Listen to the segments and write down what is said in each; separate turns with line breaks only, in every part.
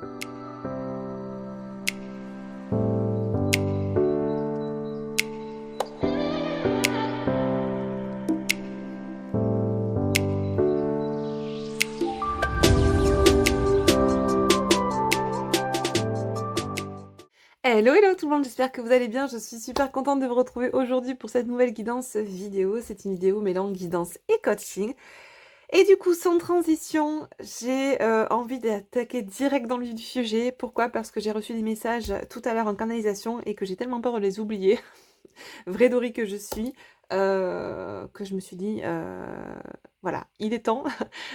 Hello, hello tout le monde, j'espère que vous allez bien. Je suis super contente de vous retrouver aujourd'hui pour cette nouvelle guidance vidéo. C'est une vidéo mêlant guidance et coaching. Et du coup, sans transition, j'ai envie d'attaquer direct dans le vif du sujet. Pourquoi? Parce que j'ai reçu des messages tout à l'heure en canalisation et que j'ai tellement peur de les oublier, vraie Dory que je suis, que je me suis dit, voilà, il est temps.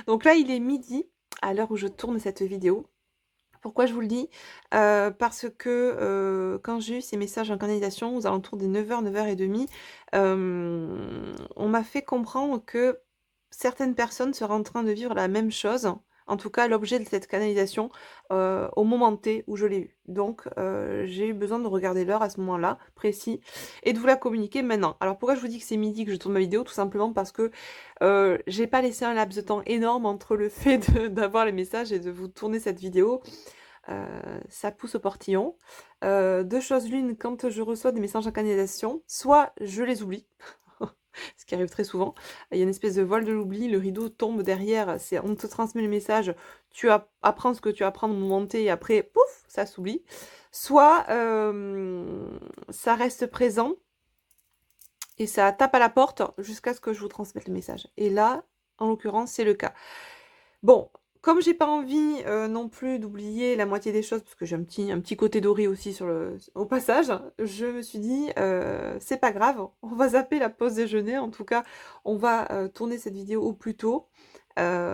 Donc là, il est midi à l'heure où je tourne cette vidéo. Pourquoi je vous le dis? Parce que, quand j'ai eu ces messages en canalisation aux alentours des 9h, 9h30, on m'a fait comprendre que certaines personnes seraient en train de vivre la même chose, en tout cas l'objet de cette canalisation, au moment T où je l'ai eu. Donc, j'ai eu besoin de regarder l'heure à ce moment-là, précis, et de vous la communiquer maintenant. Alors pourquoi je vous dis que c'est midi que je tourne ma vidéo? Tout simplement parce que, j'ai pas laissé un laps de temps énorme entre le fait d'avoir les messages et de vous tourner cette vidéo. Ça pousse au portillon. Deux choses l'une, quand je reçois des messages en canalisation, soit je les oublie, ce qui arrive très souvent. Il y a une espèce de vol de l'oubli, le rideau tombe derrière, on te transmet le message, tu apprends ce que tu apprends de moment T et après, pouf, ça s'oublie. Soit ça reste présent et ça tape à la porte jusqu'à ce que je vous transmette le message. Et là, en l'occurrence, c'est le cas. Bon, comme j'ai pas envie non plus d'oublier la moitié des choses, parce que j'ai un petit côté doré aussi au passage, je me suis dit, c'est pas grave, on va zapper la pause déjeuner. En tout cas, on va tourner cette vidéo au plus tôt,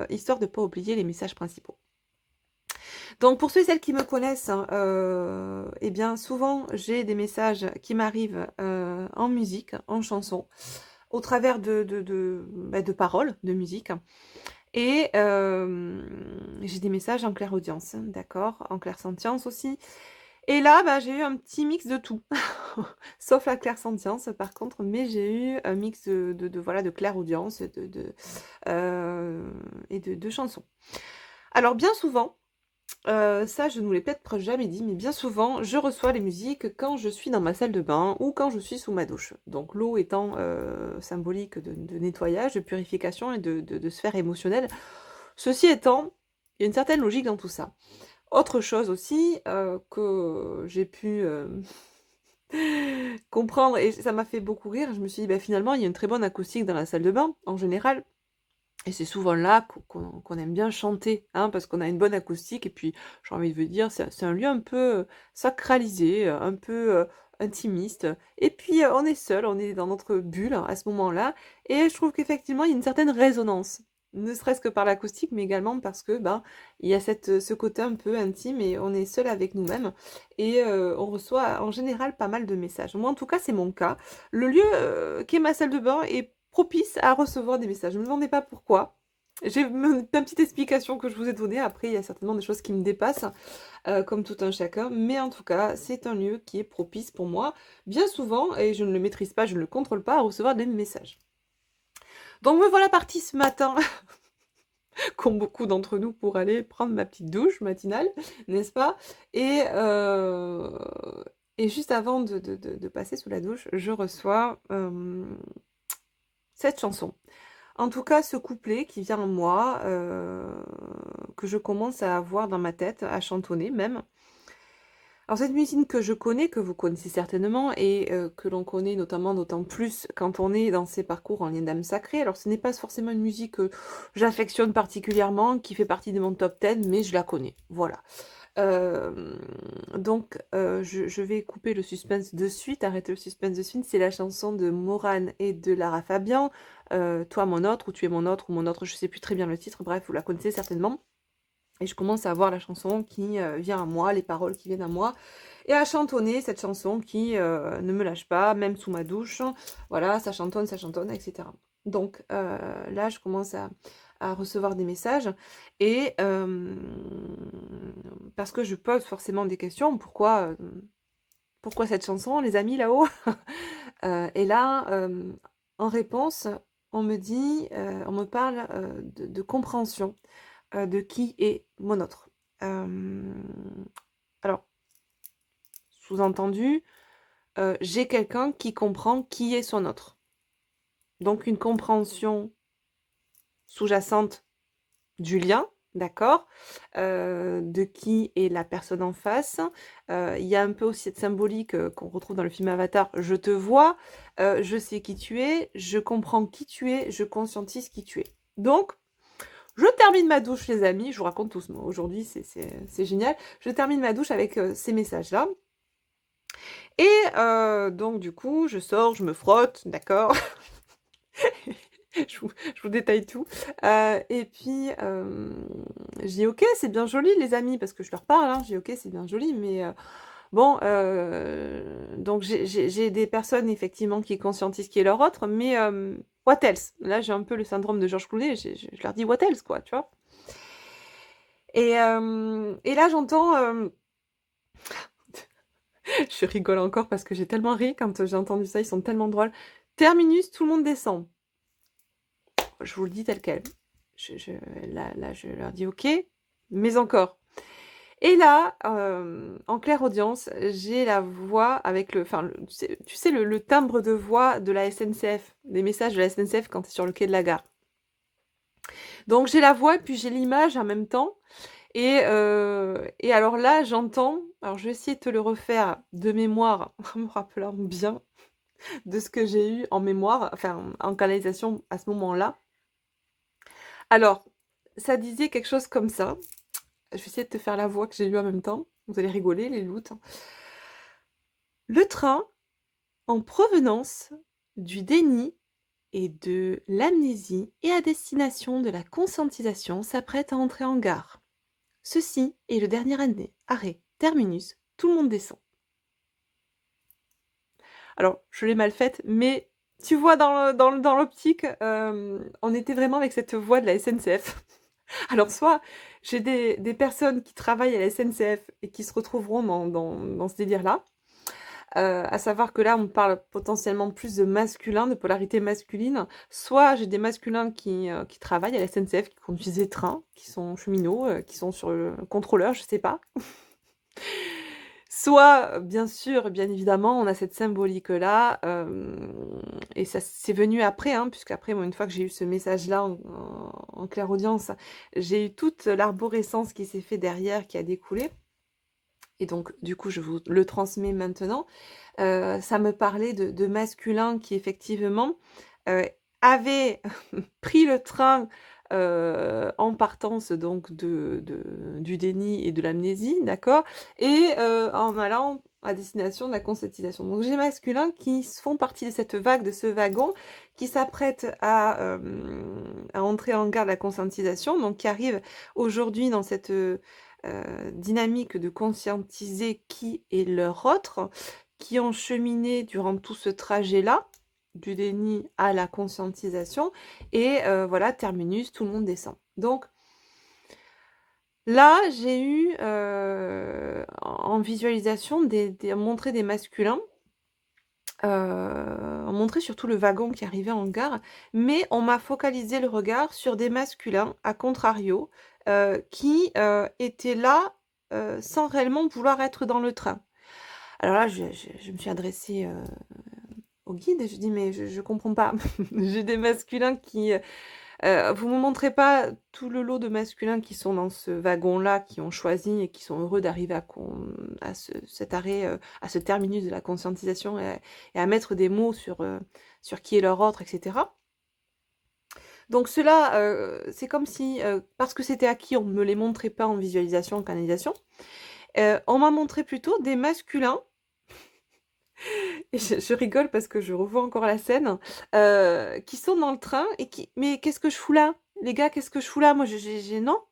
histoire de pas oublier les messages principaux. Donc pour ceux et celles qui me connaissent, hein, eh bien souvent j'ai des messages qui m'arrivent en musique, en chanson, au travers de paroles de musique. Et j'ai des messages en clairaudience, d'accord, en clairsentience aussi. Et là, bah, j'ai eu un petit mix de tout. Sauf la clairsentience par contre, mais j'ai eu un mix voilà, de clairaudience et de chansons. Alors bien souvent, ça je ne vous l'ai peut-être jamais dit, mais bien souvent, je reçois les musiques quand je suis dans ma salle de bain ou quand je suis sous ma douche. Donc l'eau étant symbolique de nettoyage, de purification et de sphère émotionnelle. Ceci étant, il y a une certaine logique dans tout ça. Autre chose aussi que j'ai pu comprendre, et ça m'a fait beaucoup rire, je me suis dit, bah, finalement, il y a une très bonne acoustique dans la salle de bain, en général. Et c'est souvent là qu'on aime bien chanter, hein, parce qu'on a une bonne acoustique, et puis j'ai envie de vous dire, c'est un lieu un peu sacralisé, un peu intimiste, et puis on est seul, on est dans notre bulle à ce moment-là, et je trouve qu'effectivement il y a une certaine résonance, ne serait-ce que par l'acoustique, mais également parce que ben il y a ce côté un peu intime, et on est seul avec nous-mêmes, et on reçoit en général pas mal de messages. Moi en tout cas c'est mon cas. Le lieu qui est ma salle de bain est propice à recevoir des messages. Ne me demandez pas pourquoi. J'ai une petite explication que je vous ai donnée. Après, il y a certainement des choses qui me dépassent, comme tout un chacun. Mais en tout cas, c'est un lieu qui est propice pour moi, bien souvent, et je ne le maîtrise pas, je ne le contrôle pas, à recevoir des messages. Donc me voilà partie ce matin, comme beaucoup d'entre nous, pour aller prendre ma petite douche matinale, n'est-ce pas? Et juste avant de passer sous la douche, je reçois cette chanson. En tout cas, ce couplet qui vient en moi, que je commence à avoir dans ma tête, à chantonner même. Alors cette musique que je connais, que vous connaissez certainement, et que l'on connaît notamment d'autant plus quand on est dans ces parcours en lien d'âme sacrée. Alors ce n'est pas forcément une musique que j'affectionne particulièrement, qui fait partie de mon top 10, mais je la connais, voilà. Donc je vais couper le suspense de suite, arrêter le suspense de suite. C'est la chanson de Morane et de Lara Fabian, Toi mon autre, ou Tu es mon autre, ou mon autre, je sais plus très bien le titre, bref, vous la connaissez certainement. Et je commence à voir la chanson qui vient à moi, les paroles qui viennent à moi, et à chantonner cette chanson qui ne me lâche pas, même sous ma douche. Voilà, ça chantonne, etc. Donc là, je commence à recevoir des messages, et parce que je pose forcément des questions. Pourquoi cette chanson, les amis là-haut? Et là, en réponse, on me dit, on me parle de compréhension de qui est mon autre. sous-entendu, j'ai quelqu'un qui comprend qui est son autre. Donc une compréhension sous-jacente du lien, d'accord, de qui est la personne en face. Il y a un peu aussi cette symbolique qu'on retrouve dans le film Avatar, je te vois, je sais qui tu es, je comprends qui tu es, je conscientise qui tu es. Donc, je termine ma douche, les amis, je vous raconte tout moi. Aujourd'hui, c'est génial. Je termine ma douche avec ces messages-là. Et donc, du coup, je sors, je me frotte, d'accord. Je vous détaille tout. Et puis, je dis ok, c'est bien joli, les amis, parce que je leur parle. Hein, je dis ok, c'est bien joli, mais bon, donc j'ai des personnes effectivement qui conscientisent qui est leur autre, mais what else? Là, j'ai un peu le syndrome de Georges Clooney. Je leur dis what else, quoi, tu vois. Et là, j'entends. Je rigole encore parce que j'ai tellement ri quand j'ai entendu ça. Ils sont tellement drôles. Terminus, tout le monde descend. Je vous le dis tel quel. Là, je leur dis ok, mais encore. Et là, en claire audience, j'ai la voix avec le... Enfin, tu sais le timbre de voix de la SNCF, des messages de la SNCF quand tu es sur le quai de la gare. Donc j'ai la voix et puis j'ai l'image en même temps. Et alors là, j'entends... Alors je vais essayer de te le refaire de mémoire, en me rappelant bien de ce que j'ai eu en mémoire, enfin en canalisation à ce moment-là. Alors, ça disait quelque chose comme ça. Je vais essayer de te faire la voix que j'ai eue en même temps. Vous allez rigoler, les loups. Le train, en provenance du déni et de l'amnésie et à destination de la conscientisation, s'apprête à entrer en gare. Ceci est le dernier arrêt, terminus, tout le monde descend. Alors, je l'ai mal faite, mais tu vois, dans l'optique, on était vraiment avec cette voix de la SNCF. Alors, soit j'ai des personnes qui travaillent à la SNCF et qui se retrouveront dans ce délire-là, à savoir que là, on parle potentiellement plus de masculin, de polarité masculine, soit j'ai des masculins qui travaillent à la SNCF, qui conduisent des trains, qui sont cheminots, qui sont sur le contrôleur, je sais pas. Soit, bien sûr, bien évidemment, on a cette symbolique-là, et ça c'est venu après, hein, puisqu'après, moi, une fois que j'ai eu ce message-là en clairaudience, j'ai eu toute l'arborescence qui s'est fait derrière, qui a découlé. Et donc, du coup, je vous le transmets maintenant. Ça me parlait de masculin qui, effectivement, avait pris le train en partance donc du déni et de l'amnésie, d'accord, et en allant à destination de la conscientisation. Donc j'ai masculins qui font partie de cette vague, de ce wagon, qui s'apprête à entrer en gare de la conscientisation, donc qui arrive aujourd'hui dans cette dynamique de conscientiser qui est leur autre, qui ont cheminé durant tout ce trajet-là, du déni à la conscientisation, et voilà, terminus, tout le monde descend. Donc là, j'ai eu en visualisation montrer des masculins, on montrait surtout le wagon qui arrivait en gare, mais on m'a focalisé le regard sur des masculins, à contrario, qui étaient là sans réellement vouloir être dans le train. Alors là, je me suis adressée au guide et je dis mais je comprends pas. J'ai des masculins qui... vous me montrez pas tout le lot de masculins qui sont dans ce wagon-là, qui ont choisi et qui sont heureux d'arriver à cet arrêt, à ce terminus de la conscientisation et à mettre des mots sur qui est leur autre, etc. Donc cela, c'est comme si, parce que c'était acquis, on ne me les montrait pas en visualisation, en canalisation. On m'a montré plutôt des masculins. Et je rigole parce que je revois encore la scène, qui sont dans le train et qui... Mais qu'est-ce que je fous là? Les gars, qu'est-ce que je fous là? Moi,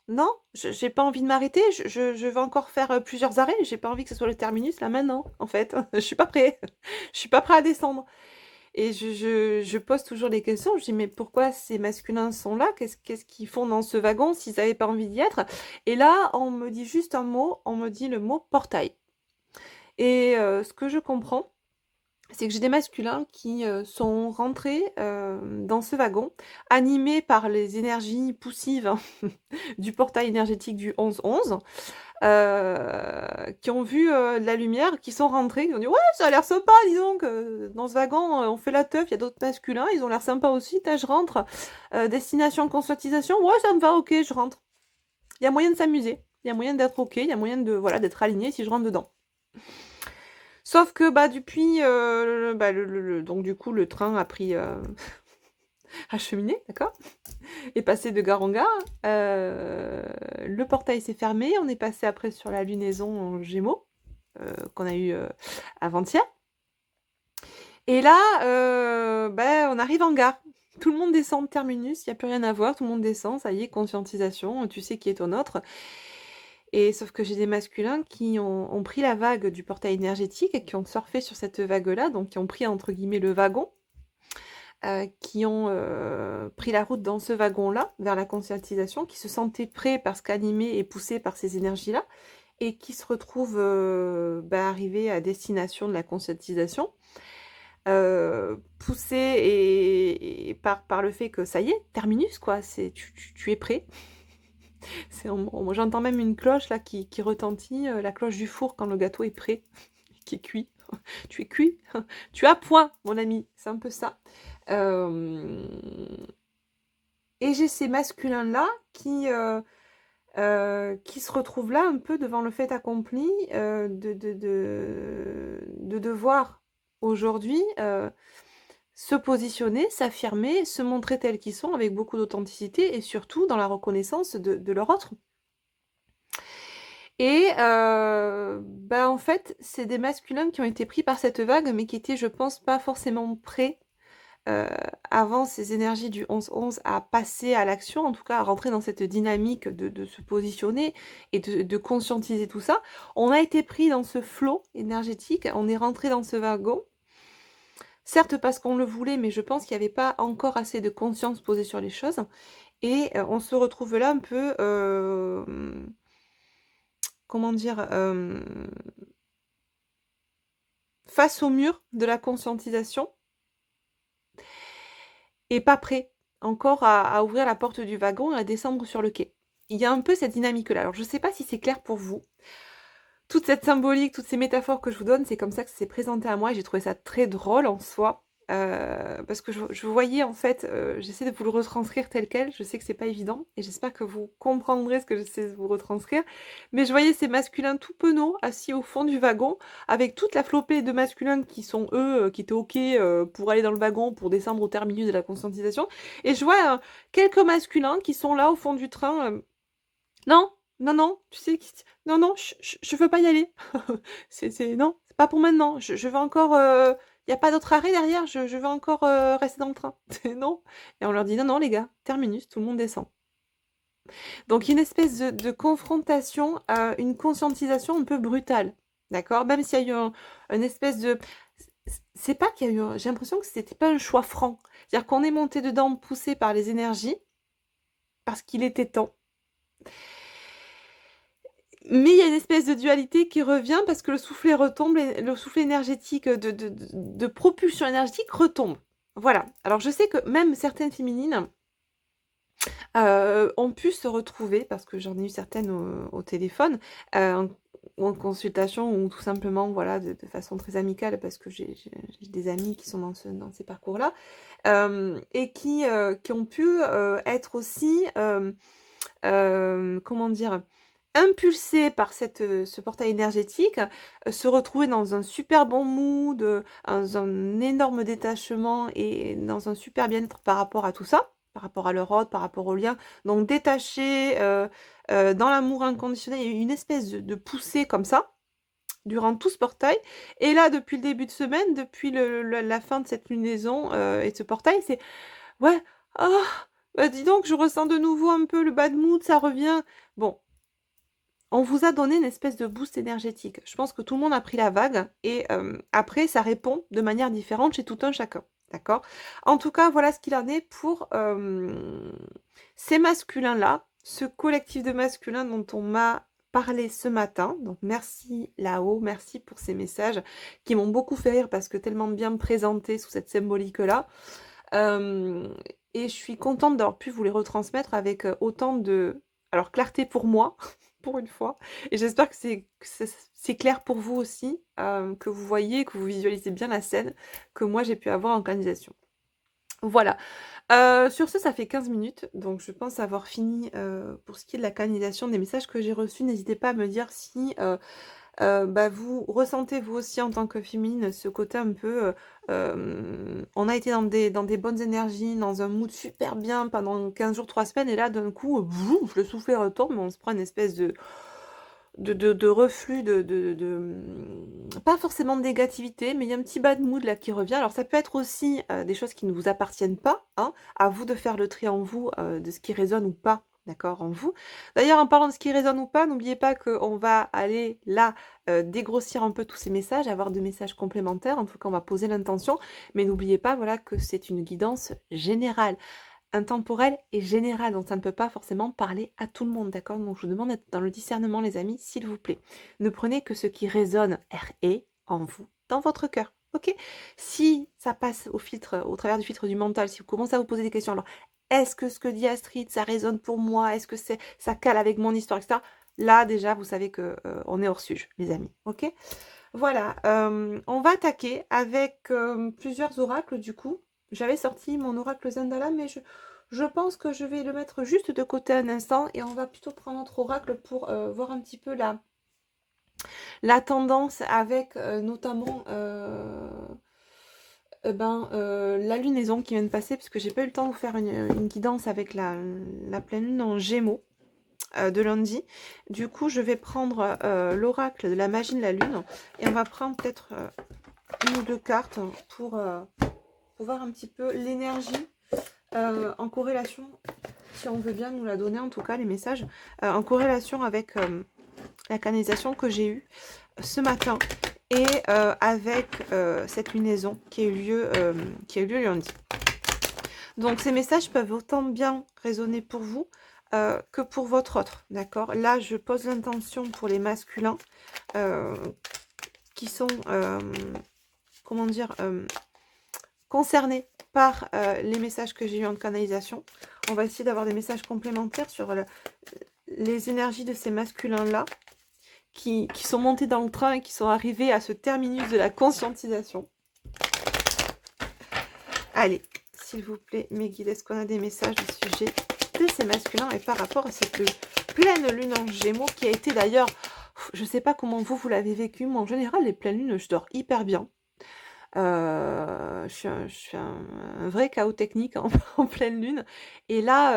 non, j'ai pas envie de m'arrêter, je vais encore faire plusieurs arrêts, j'ai pas envie que ce soit le terminus là maintenant, en fait. Je suis pas prêt, je suis pas prêt à descendre. Et je pose toujours des questions, je dis mais pourquoi ces masculins sont là? Qu'est-ce qu'ils font dans ce wagon s'ils n'avaient pas envie d'y être? Et là, on me dit juste un mot, on me dit le mot portail. Et ce que je comprends, c'est que j'ai des masculins qui sont rentrés dans ce wagon, animés par les énergies poussives du portail énergétique du 11-11, qui ont vu de la lumière, qui sont rentrés, qui ont dit ouais, ça a l'air sympa, dis donc, dans ce wagon, on fait la teuf, il y a d'autres masculins, ils ont l'air sympas aussi, je rentre. Destination conscientisation, ouais, ça me va, ok, je rentre. Il y a moyen de s'amuser, il y a moyen d'être ok, il y a moyen de voilà d'être aligné si je rentre dedans. Sauf que bah depuis, donc du coup le train a pris acheminé, d'accord, est passé de gare en gare. Le portail s'est fermé, on est passé après sur la lunaison en Gémeaux qu'on a eu avant-hier. Et là, on arrive en gare. Tout le monde descend de terminus, il n'y a plus rien à voir, tout le monde descend, ça y est, conscientisation, tu sais qui est ton autre. Et sauf que j'ai des masculins qui ont pris la vague du portail énergétique et qui ont surfé sur cette vague-là, donc qui ont pris entre guillemets le wagon, qui ont pris la route dans ce wagon-là, vers la conscientisation, qui se sentaient prêts parce qu'animés et poussés par ces énergies-là, et qui se retrouvent arrivés à destination de la conscientisation, poussés et par le fait que ça y est, terminus, quoi, tu es prêt. Moi, j'entends même une cloche là qui retentit, la cloche du four quand le gâteau est prêt, qui est cuit. Tu es cuit, tu as point, mon ami, c'est un peu ça. Et j'ai ces masculins-là qui se retrouvent là un peu devant le fait accompli de devoir aujourd'hui se positionner, s'affirmer, se montrer tels qu'ils sont avec beaucoup d'authenticité et surtout dans la reconnaissance de leur autre. Et en fait, c'est des masculins qui ont été pris par cette vague, mais qui étaient, je pense, pas forcément prêts avant ces énergies du 11-11 à passer à l'action, en tout cas à rentrer dans cette dynamique de se positionner et de conscientiser tout ça. On a été pris dans ce flot énergétique, on est rentré dans ce wagon. Certes parce qu'on le voulait, mais je pense qu'il n'y avait pas encore assez de conscience posée sur les choses. Et on se retrouve là un peu, comment dire, face au mur de la conscientisation et pas prêt encore à ouvrir la porte du wagon et à descendre sur le quai. Il y a un peu cette dynamique-là. Alors je ne sais pas si c'est clair pour vous. Toute cette symbolique, toutes ces métaphores que je vous donne, c'est comme ça que ça s'est présenté à moi et j'ai trouvé ça très drôle en soi. Parce que je voyais en fait, j'essaie de vous le retranscrire tel quel, je sais que c'est pas évident et j'espère que vous comprendrez ce que j'essaie de vous retranscrire, mais je voyais ces masculins tout penauds assis au fond du wagon avec toute la flopée de masculins qui sont eux, qui étaient ok pour aller dans le wagon, pour descendre au terminus de la conscientisation, et je vois quelques masculins qui sont là au fond du train, non, non, non, tu sais, non, non, je veux pas y aller, non, c'est pas pour maintenant, je veux encore... Il n'y a pas d'autre arrêt derrière, je veux encore rester dans le train. Non. Et on leur dit non, non, les gars, terminus, tout le monde descend. Donc, il y a une espèce de confrontation, une conscientisation un peu brutale. D'accord. Même s'il y a eu une espèce de. C'est pas qu'il y a eu. J'ai l'impression que c'était pas un choix franc. C'est-à-dire qu'on est monté dedans, poussé par les énergies, parce qu'il était temps. Mais il y a une espèce de dualité qui revient parce que le soufflet retombe, le soufflet énergétique de propulsion énergétique retombe. Voilà. Alors je sais que même certaines féminines ont pu se retrouver, parce que j'en ai eu certaines au téléphone, ou en consultation, ou tout simplement voilà, de façon très amicale, parce que j'ai des amis qui sont dans ces parcours-là, et qui ont pu être aussi, comment dire, impulsés par ce portail énergétique, se retrouver dans un super bon mood, dans un énorme détachement et dans un super bien-être par rapport à tout ça, par rapport à leur autre, par rapport au lien. Donc détachés, dans l'amour inconditionnel, il y a eu une espèce de poussée comme ça, durant tout ce portail. Et là, depuis le début de semaine, depuis la fin de cette lunaison et de ce portail, c'est « Ouais, oh, dis donc, je ressens de nouveau un peu le bad mood, ça revient. » Bon, on vous a donné une espèce de boost énergétique. Je pense que tout le monde a pris la vague et après, ça répond de manière différente chez tout un chacun. D'accord? En tout cas, voilà ce qu'il en est pour ces masculins-là, ce collectif de masculins dont on m'a parlé ce matin. Donc, merci là-haut, merci pour ces messages qui m'ont beaucoup fait rire parce que tellement bien présentés sous cette symbolique-là. Et je suis contente d'avoir pu vous les retransmettre avec autant de... Alors, clarté pour moi, pour une fois. Et j'espère que c'est clair pour vous aussi, que vous voyez, que vous visualisez bien la scène que moi j'ai pu avoir en canalisation. Voilà. Sur ce, ça fait 15 minutes, donc je pense avoir fini pour ce qui est de la canalisation des messages que j'ai reçus. N'hésitez pas à me dire si bah, vous ressentez vous aussi en tant que féminine ce côté un peu, on a été dans des bonnes énergies, dans un mood super bien pendant 15 jours, 3 semaines, et là d'un coup, boum, le soufflet retombe, on se prend une espèce de reflux pas forcément de négativité, mais il y a un petit bad mood là qui revient. Alors ça peut être aussi des choses qui ne vous appartiennent pas, hein, à vous de faire le tri en vous de ce qui résonne ou pas, d'accord, en vous. D'ailleurs, en parlant de ce qui résonne ou pas, n'oubliez pas qu'on va aller là dégrossir un peu tous ces messages, avoir des messages complémentaires. En tout cas, on va poser l'intention, mais n'oubliez pas, voilà, que c'est une guidance générale, intemporelle et générale, donc ça ne peut pas forcément parler à tout le monde, d'accord? Donc je vous demande d'être dans le discernement, les amis, s'il vous plaît. Ne prenez que ce qui résonne RE en vous, dans votre cœur, ok? Si ça passe au filtre, au travers du filtre du mental, si vous commencez à vous poser des questions, alors est-ce que ce que dit Astrid, ça résonne pour moi? Est-ce que ça cale avec mon histoire, etc. Là, déjà, vous savez que on est hors sujet, les amis, ok? Voilà, on va attaquer avec plusieurs oracles du coup. J'avais sorti mon oracle Zendala, mais je pense que je vais le mettre juste de côté un instant et on va plutôt prendre notre oracle pour voir un petit peu la tendance avec notamment la lunaison qui vient de passer, parce que j'ai pas eu le temps de vous faire une guidance avec la pleine lune en Gémeaux de lundi. Du coup, je vais prendre l'oracle de la magie de la lune et on va prendre peut-être une ou deux cartes pour voir un petit peu l'énergie en corrélation, si on veut bien nous la donner, en tout cas les messages, en corrélation avec la canalisation que j'ai eue ce matin et avec cette lunaison qui a eu lieu lundi. Donc ces messages peuvent autant bien résonner pour vous que pour votre autre, d'accord? Là, je pose l'intention pour les masculins qui sont, comment dire, concernés par les messages que j'ai eu en canalisation. On va essayer d'avoir des messages complémentaires sur les énergies de ces masculins-là qui sont montés dans le train et qui sont arrivés à ce terminus de la conscientisation. Allez, s'il vous plaît, mes guides, est-ce qu'on a des messages au sujet de ces masculins et par rapport à cette pleine lune en Gémeaux qui a été d'ailleurs, je ne sais pas comment vous l'avez vécu, moi en général les pleines lunes je dors hyper bien. Je suis un vrai chaos technique en pleine lune. Et là,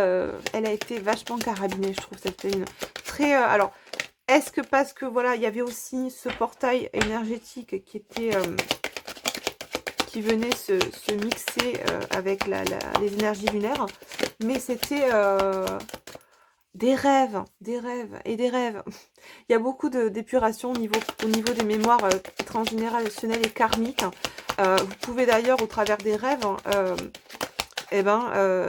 elle a été vachement carabinée, je trouve, cette pleine lune. Très, alors, est-ce que parce que, voilà, il y avait aussi ce portail énergétique qui était... qui venait se mixer avec les énergies lunaires. Mais c'était des rêves et des rêves. Il y a beaucoup d'épuration au niveau des mémoires transgénérationnelles et karmiques. Vous pouvez d'ailleurs, au travers des rêves,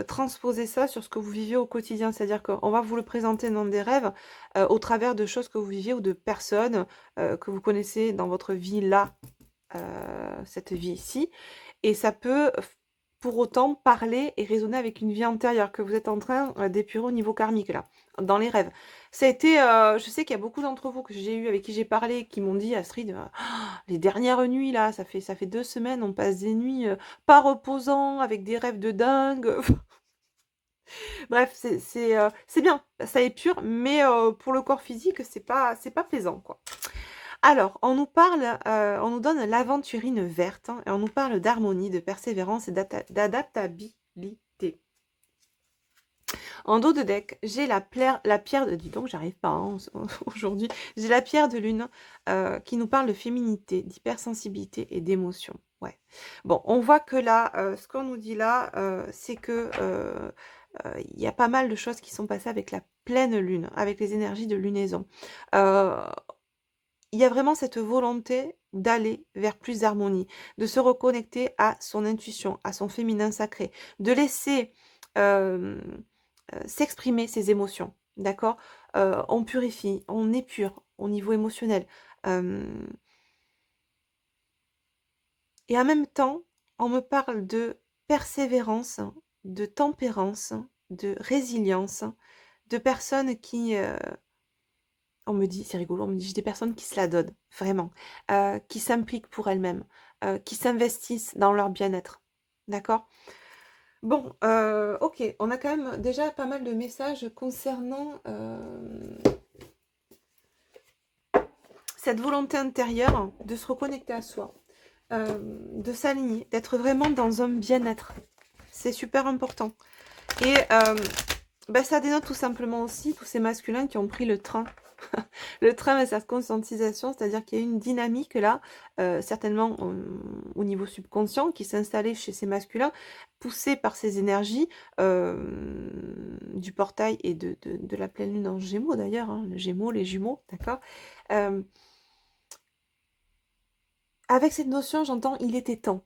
transposer ça sur ce que vous vivez au quotidien. C'est-à-dire qu'on va vous le présenter dans des rêves au travers de choses que vous viviez ou de personnes que vous connaissez dans votre vie là, cette vie ici. Et ça peut pour autant parler et raisonner avec une vie antérieure que vous êtes en train d'épurer au niveau karmique là, dans les rêves. Ça a été, je sais qu'il y a beaucoup d'entre vous que j'ai eu, avec qui j'ai parlé, qui m'ont dit, Astrid, les dernières nuits là, ça fait 2 semaines, on passe des nuits pas reposants, avec des rêves de dingue. Bref, c'est bien, ça épure, mais pour le corps physique, c'est pas plaisant quoi. Alors, on nous parle, on nous donne l'aventurine verte, hein, et on nous parle d'harmonie, de persévérance et d'adaptabilité. En dos de deck, j'ai la pierre de... Dis donc, j'arrive pas hein, aujourd'hui. J'ai la pierre de lune qui nous parle de féminité, d'hypersensibilité et d'émotion. Ouais. Bon, on voit que là, ce qu'on nous dit là, c'est que il y a pas mal de choses qui sont passées avec la pleine lune, avec les énergies de lunaison. Il y a vraiment cette volonté d'aller vers plus d'harmonie, de se reconnecter à son intuition, à son féminin sacré, de laisser s'exprimer ses émotions, d'accord? On purifie, on épure au niveau émotionnel. Et en même temps, on me parle de persévérance, de tempérance, de résilience, de personnes qui On me dit, c'est rigolo, on me dit, j'ai des personnes qui se la donnent, vraiment, qui s'impliquent pour elles-mêmes, qui s'investissent dans leur bien-être. D'accord? Bon, ok, on a quand même déjà pas mal de messages concernant cette volonté intérieure de se reconnecter à soi, de s'aligner, d'être vraiment dans un bien-être. C'est super important. Et ben, ça dénote tout simplement aussi tous ces masculins qui ont pris le train. Le train et sa conscientisation, c'est-à-dire qu'il y a une dynamique là, certainement au niveau subconscient, qui s'est installée chez ces masculins, poussée par ces énergies du portail et de la pleine lune en Gémeaux d'ailleurs, hein, le Gémeaux, les jumeaux, d'accord. Avec cette notion, j'entends, il était temps.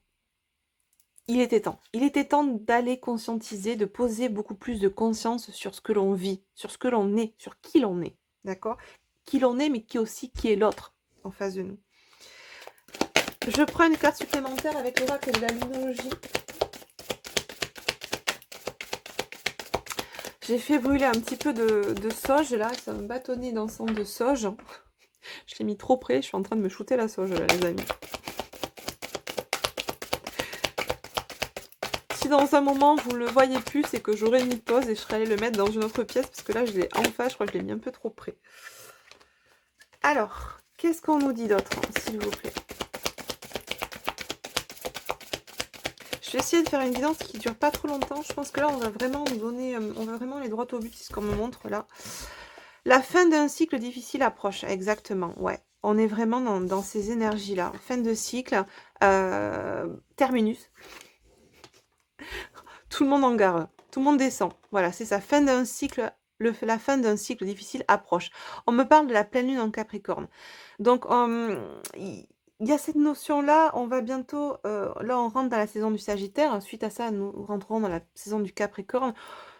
Il était temps. Il était temps d'aller conscientiser, de poser beaucoup plus de conscience sur ce que l'on vit, sur ce que l'on est, sur qui l'on est. D'accord? Qui l'on est, mais qui est l'autre en face de nous. Je prends une carte supplémentaire avec l'oracle de la luminologie. J'ai fait brûler un petit peu de sauge là, ça me bâtonnait d'encens de sauge. Je l'ai mis trop près, je suis en train de me shooter la sauge là, les amis. Si dans un moment vous ne le voyez plus, c'est que j'aurais mis pause et je serais allée le mettre dans une autre pièce parce que là je l'ai en face, je crois que je l'ai mis un peu trop près. Alors, qu'est-ce qu'on nous dit d'autre, s'il vous plaît? Je vais essayer de faire une guidance qui dure pas trop longtemps. Je pense que là, on va vraiment nous donner, on va vraiment aller droit au but, c'est ce qu'on me montre là. La fin d'un cycle difficile approche, exactement, ouais. On est vraiment dans ces énergies-là. Fin de cycle, terminus. Tout le monde en gare, tout le monde descend. Voilà, c'est ça. Fin d'un cycle, la fin d'un cycle difficile approche. On me parle de la pleine lune en Capricorne. Donc, il y a cette notion-là. On va bientôt, là, on rentre dans la saison du Sagittaire. Suite à ça, nous rentrerons dans la saison du Capricorne.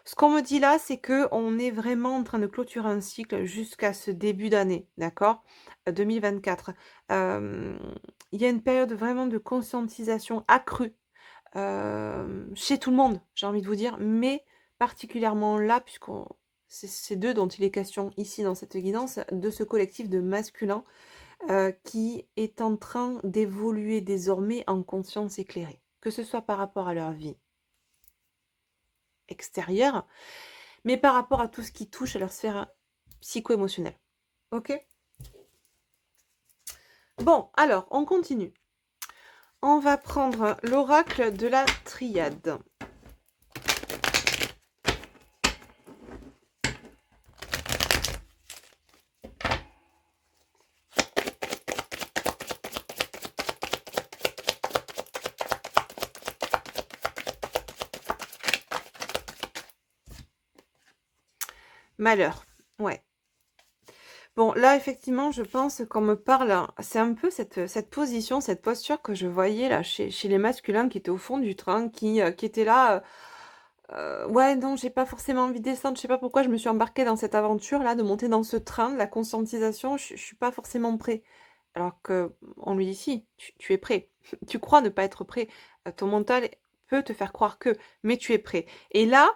Ce qu'on me dit là, c'est que on est vraiment en train de clôturer un cycle jusqu'à ce début d'année, d'accord, 2024. Il y a une période vraiment de conscientisation accrue chez tout le monde, j'ai envie de vous dire, mais particulièrement là, puisqu'on c'est d'eux dont il est question ici dans cette guidance, de ce collectif de masculins qui est en train d'évoluer désormais en conscience éclairée, que ce soit par rapport à leur vie extérieure, mais par rapport à tout ce qui touche à leur sphère psycho-émotionnelle. Ok? Bon, alors, on continue. On va prendre l'oracle de la triade. Malheur, ouais. Bon, là, effectivement, je pense qu'on me parle, c'est un peu cette position, cette posture que je voyais là chez les masculins qui étaient au fond du train, qui étaient là, ouais, non, j'ai pas forcément envie de descendre, je sais pas pourquoi je me suis embarquée dans cette aventure là, de monter dans ce train, de la conscientisation, je suis pas forcément prêt. Alors que on lui dit si, tu es prêt. Tu crois ne pas être prêt. Ton mental peut te faire croire que, mais tu es prêt. Et là,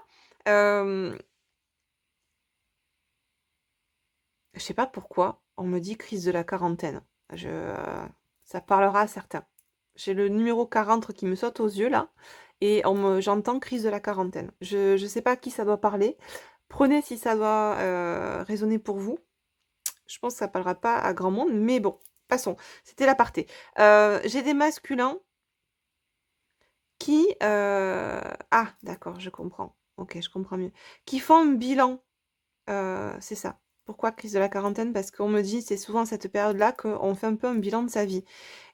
je sais pas pourquoi, on me dit crise de la quarantaine. Ça parlera à certains. J'ai le numéro 40 qui me saute aux yeux là, et j'entends crise de la quarantaine. Je sais pas à qui ça doit parler. Prenez si ça doit résonner pour vous. Je pense que ça parlera pas à grand monde, mais bon, passons. C'était l'aparté. J'ai des masculins qui... Ah, d'accord, je comprends. Ok, je comprends mieux. Qui font un bilan. C'est ça. Pourquoi crise de la quarantaine? Parce qu'on me dit, c'est souvent cette période-là qu'on fait un peu un bilan de sa vie.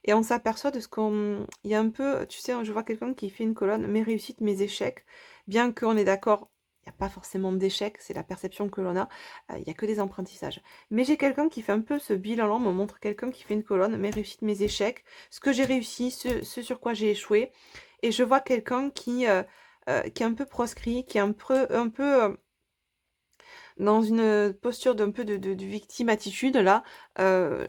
Et on s'aperçoit de ce qu'on... Il y a un peu, tu sais, je vois quelqu'un qui fait une colonne, mes réussites, mes échecs. Bien qu'on est d'accord, il n'y a pas forcément d'échecs, c'est la perception que l'on a. Il n'y a que des apprentissages. Mais j'ai quelqu'un qui fait un peu ce bilan-là, on me montre quelqu'un qui fait une colonne, mes réussites, mes échecs, ce que j'ai réussi, ce sur quoi j'ai échoué. Et je vois quelqu'un qui est un peu proscrit, qui est un peu dans une posture d'un peu de victime attitude là,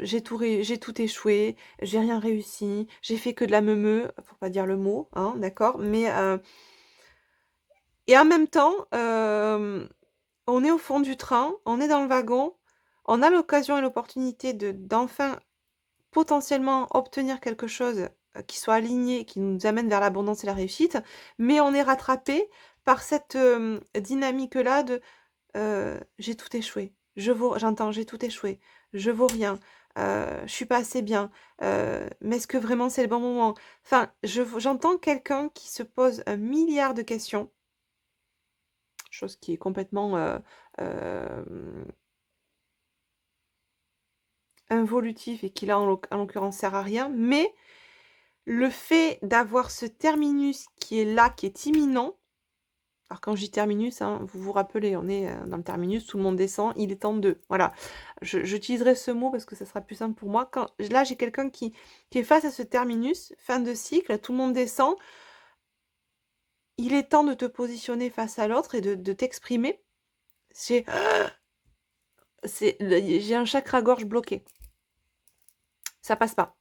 j'ai tout échoué, j'ai rien réussi, j'ai fait que de la meumeu, pour pas dire le mot, hein, d'accord? Mais et en même temps, on est au fond du train, on est dans le wagon, on a l'occasion et l'opportunité d'enfin potentiellement obtenir quelque chose qui soit aligné, qui nous amène vers l'abondance et la réussite, mais on est rattrapé par cette dynamique-là de j'ai tout échoué, j'entends, j'ai tout échoué, je vaux rien, je suis pas assez bien, mais est-ce que vraiment c'est le bon moment? Enfin, j'entends quelqu'un qui se pose un milliard de questions, chose qui est complètement involutif et qui là en l'occurrence sert à rien, mais le fait d'avoir ce terminus qui est là, qui est imminent. Alors quand je dis terminus, hein, vous vous rappelez, on est dans le terminus, tout le monde descend, il est temps de... Voilà, j'utiliserai ce mot parce que ça sera plus simple pour moi. Là, j'ai quelqu'un qui est face à ce terminus, fin de cycle, tout le monde descend. Il est temps de te positionner face à l'autre et de t'exprimer. J'ai un chakra-gorge bloqué. Ça passe pas.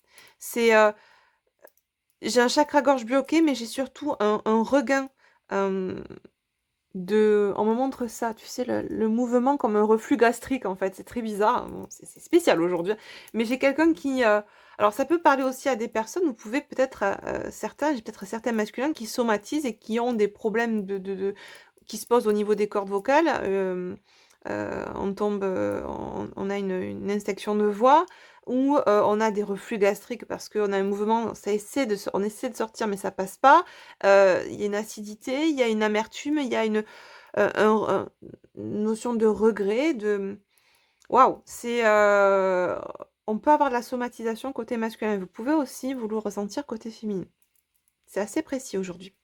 J'ai un chakra-gorge bloqué, mais j'ai surtout un regain. On me montre ça, tu sais, le mouvement comme un reflux gastrique, en fait. C'est très bizarre, bon, c'est spécial aujourd'hui. Mais j'ai quelqu'un qui... alors, ça peut parler aussi à des personnes, vous pouvez peut-être... j'ai peut-être certains masculins qui somatisent et qui ont des problèmes qui se posent au niveau des cordes vocales. On a une inspection de voix, ou on a des reflux gastriques parce qu'on a un mouvement, on essaie de sortir mais ça passe pas. Il y a une acidité, il y a une amertume, il y a une notion de regret, waouh, on peut avoir de la somatisation côté masculin. Vous pouvez aussi vous le ressentir côté féminin. C'est assez précis aujourd'hui.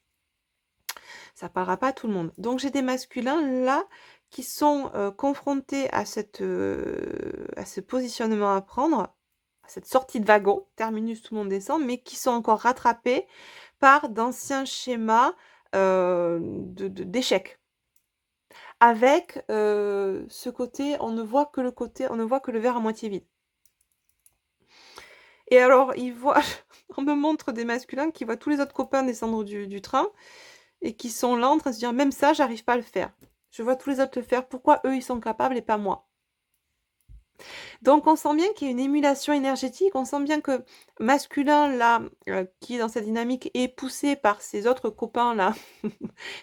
Ça parlera pas à tout le monde. Donc j'ai des masculins là qui sont confrontés à ce positionnement à prendre, à cette sortie de wagon, terminus, tout le monde descend, mais qui sont encore rattrapés par d'anciens schémas d'échec. Avec ce côté, on ne voit que le verre à moitié vide. Et alors, on me montre des masculins qui voient tous les autres copains descendre du train et qui sont là en train de se dire, même ça, j'arrive pas à le faire. Je vois tous les autres le faire, pourquoi eux, ils sont capables et pas moi? Donc, on sent bien qu'il y a une émulation énergétique, on sent bien que masculin, là, qui est dans cette dynamique, est poussé par ses autres copains, là.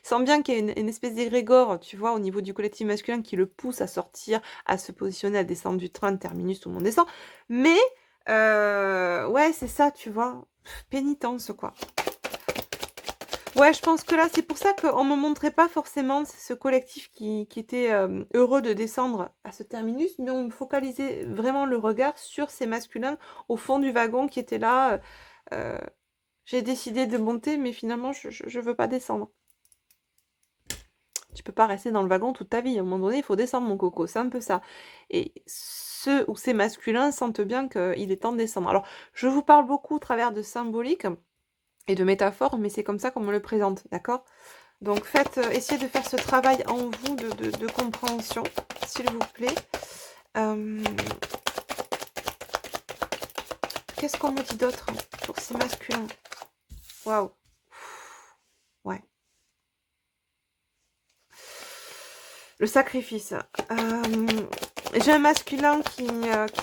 Sent bien qu'il y a une espèce d'égrégore, tu vois, au niveau du collectif masculin qui le pousse à sortir, à se positionner, à descendre du train, de terminus, tout le monde descend. Mais, ouais, c'est ça, tu vois, pénitence, quoi. Ouais, je pense que là, c'est pour ça qu'on ne me montrait pas forcément ce collectif qui était heureux de descendre à ce terminus, mais on me focalisait vraiment le regard sur ces masculins au fond du wagon qui étaient là. J'ai décidé de monter, mais finalement, je veux pas descendre. Tu peux pas rester dans le wagon toute ta vie. À un moment donné, il faut descendre, mon coco. C'est un peu ça. Et ceux ou ces masculins sentent bien qu'il est temps de descendre. Alors, je vous parle beaucoup au travers de symboliques et de métaphores, mais c'est comme ça qu'on me le présente, d'accord? Donc, essayez de faire ce travail en vous de compréhension, s'il vous plaît. Qu'est-ce qu'on me dit d'autre pour ces masculins? Waouh. Ouais. Le sacrifice. J'ai un masculin qui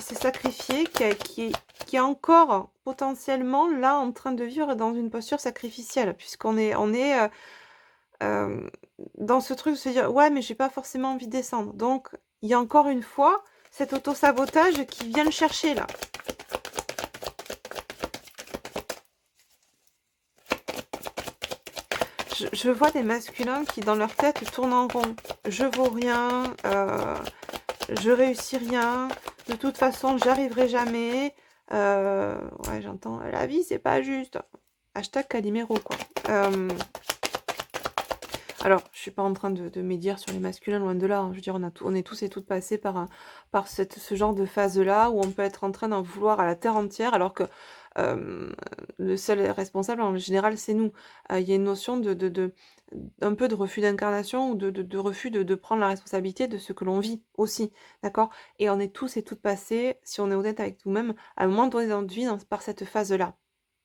s'est sacrifié, qui est encore potentiellement là en train de vivre dans une posture sacrificielle, puisqu'on est dans ce truc de se dire ouais, mais j'ai pas forcément envie de descendre. Donc il y a encore une fois cet auto-sabotage qui vient le chercher là. Je vois des masculins qui dans leur tête tournent en rond. Je vaux rien, je réussis rien, de toute façon j'arriverai jamais. Ouais, j'entends, la vie c'est pas juste. Hashtag Calimero, quoi. Alors, je suis pas en train de médire sur les masculins, loin de là. Hein. Je veux dire, on est tous et toutes passés par ce genre de phase-là, où on peut être en train d'en vouloir à la terre entière, alors que le seul responsable, en général, c'est nous. Il y a une notion un peu de refus d'incarnation, ou de refus de prendre la responsabilité de ce que l'on vit aussi, d'accord? Et on est tous et toutes passés, si on est honnête avec nous-mêmes, à un moment donné dans notre vie, par cette phase-là.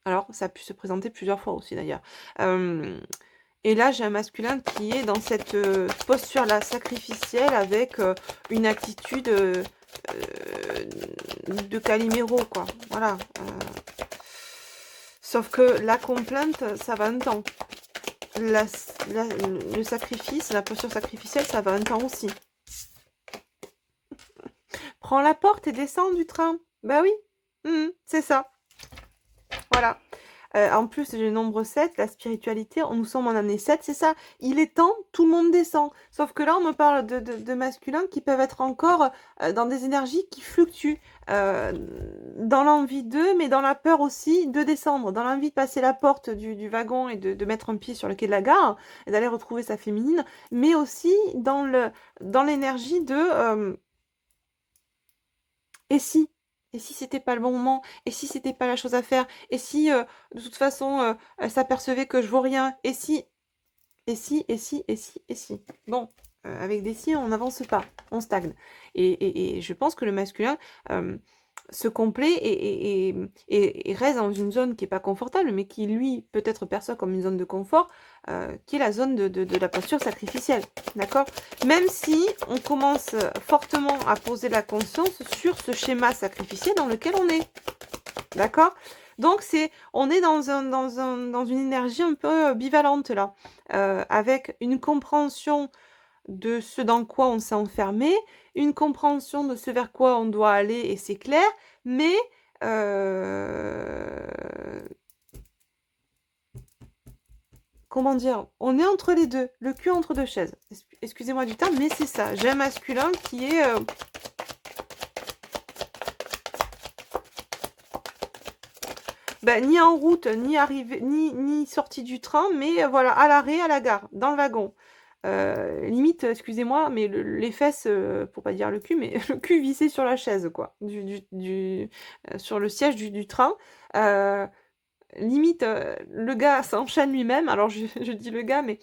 Alors, ça a pu se présenter plusieurs fois aussi, d'ailleurs. Et là, j'ai un masculin qui est dans cette posture-là sacrificielle avec une attitude de Calimero, quoi. Voilà. Sauf que la complainte, ça va un temps. Le sacrifice, la posture sacrificielle, ça va un temps aussi. Prends la porte et descends du train. Bah oui, c'est ça. Voilà. En plus, j'ai le nombre 7, la spiritualité, nous sommes en année 7, c'est ça. Il est temps, tout le monde descend. Sauf que là, on me parle de masculins qui peuvent être encore dans des énergies qui fluctuent. Dans l'envie d'eux, mais dans la peur aussi de descendre. Dans l'envie de passer la porte du wagon et de mettre un pied sur le quai de la gare et d'aller retrouver sa féminine. Mais aussi dans l'énergie de... et si? Et si c'était pas le bon moment? Et si c'était pas la chose à faire? Et si, de toute façon, elle s'apercevait que je vaux rien? Et si? Et si? Et si? Et si? Et si? Bon, avec des si, on n'avance pas, on stagne. Et je pense que le masculin se complaît et reste dans une zone qui est pas confortable, mais qui, lui, peut-être perçoit comme une zone de confort, qui est la zone de la posture sacrificielle. D'accord? Même si on commence fortement à poser la conscience sur ce schéma sacrificiel dans lequel on est. D'accord? Donc, on est dans une énergie un peu bivalente là, avec une compréhension de ce dans quoi on s'est enfermé, une compréhension de ce vers quoi on doit aller, et c'est clair, mais comment dire, on est entre les deux, le cul entre deux chaises. Excusez-moi du terme, mais c'est ça. J'ai un masculin qui est... ni en route, ni arrivé, ni sortie du train, mais voilà, à l'arrêt, à la gare, dans le wagon. Limite, excusez-moi, mais les fesses, pour pas dire le cul, mais le cul vissé sur la chaise, quoi, sur le siège du train. Limite, le gars s'enchaîne lui-même. Alors, je dis le gars, mais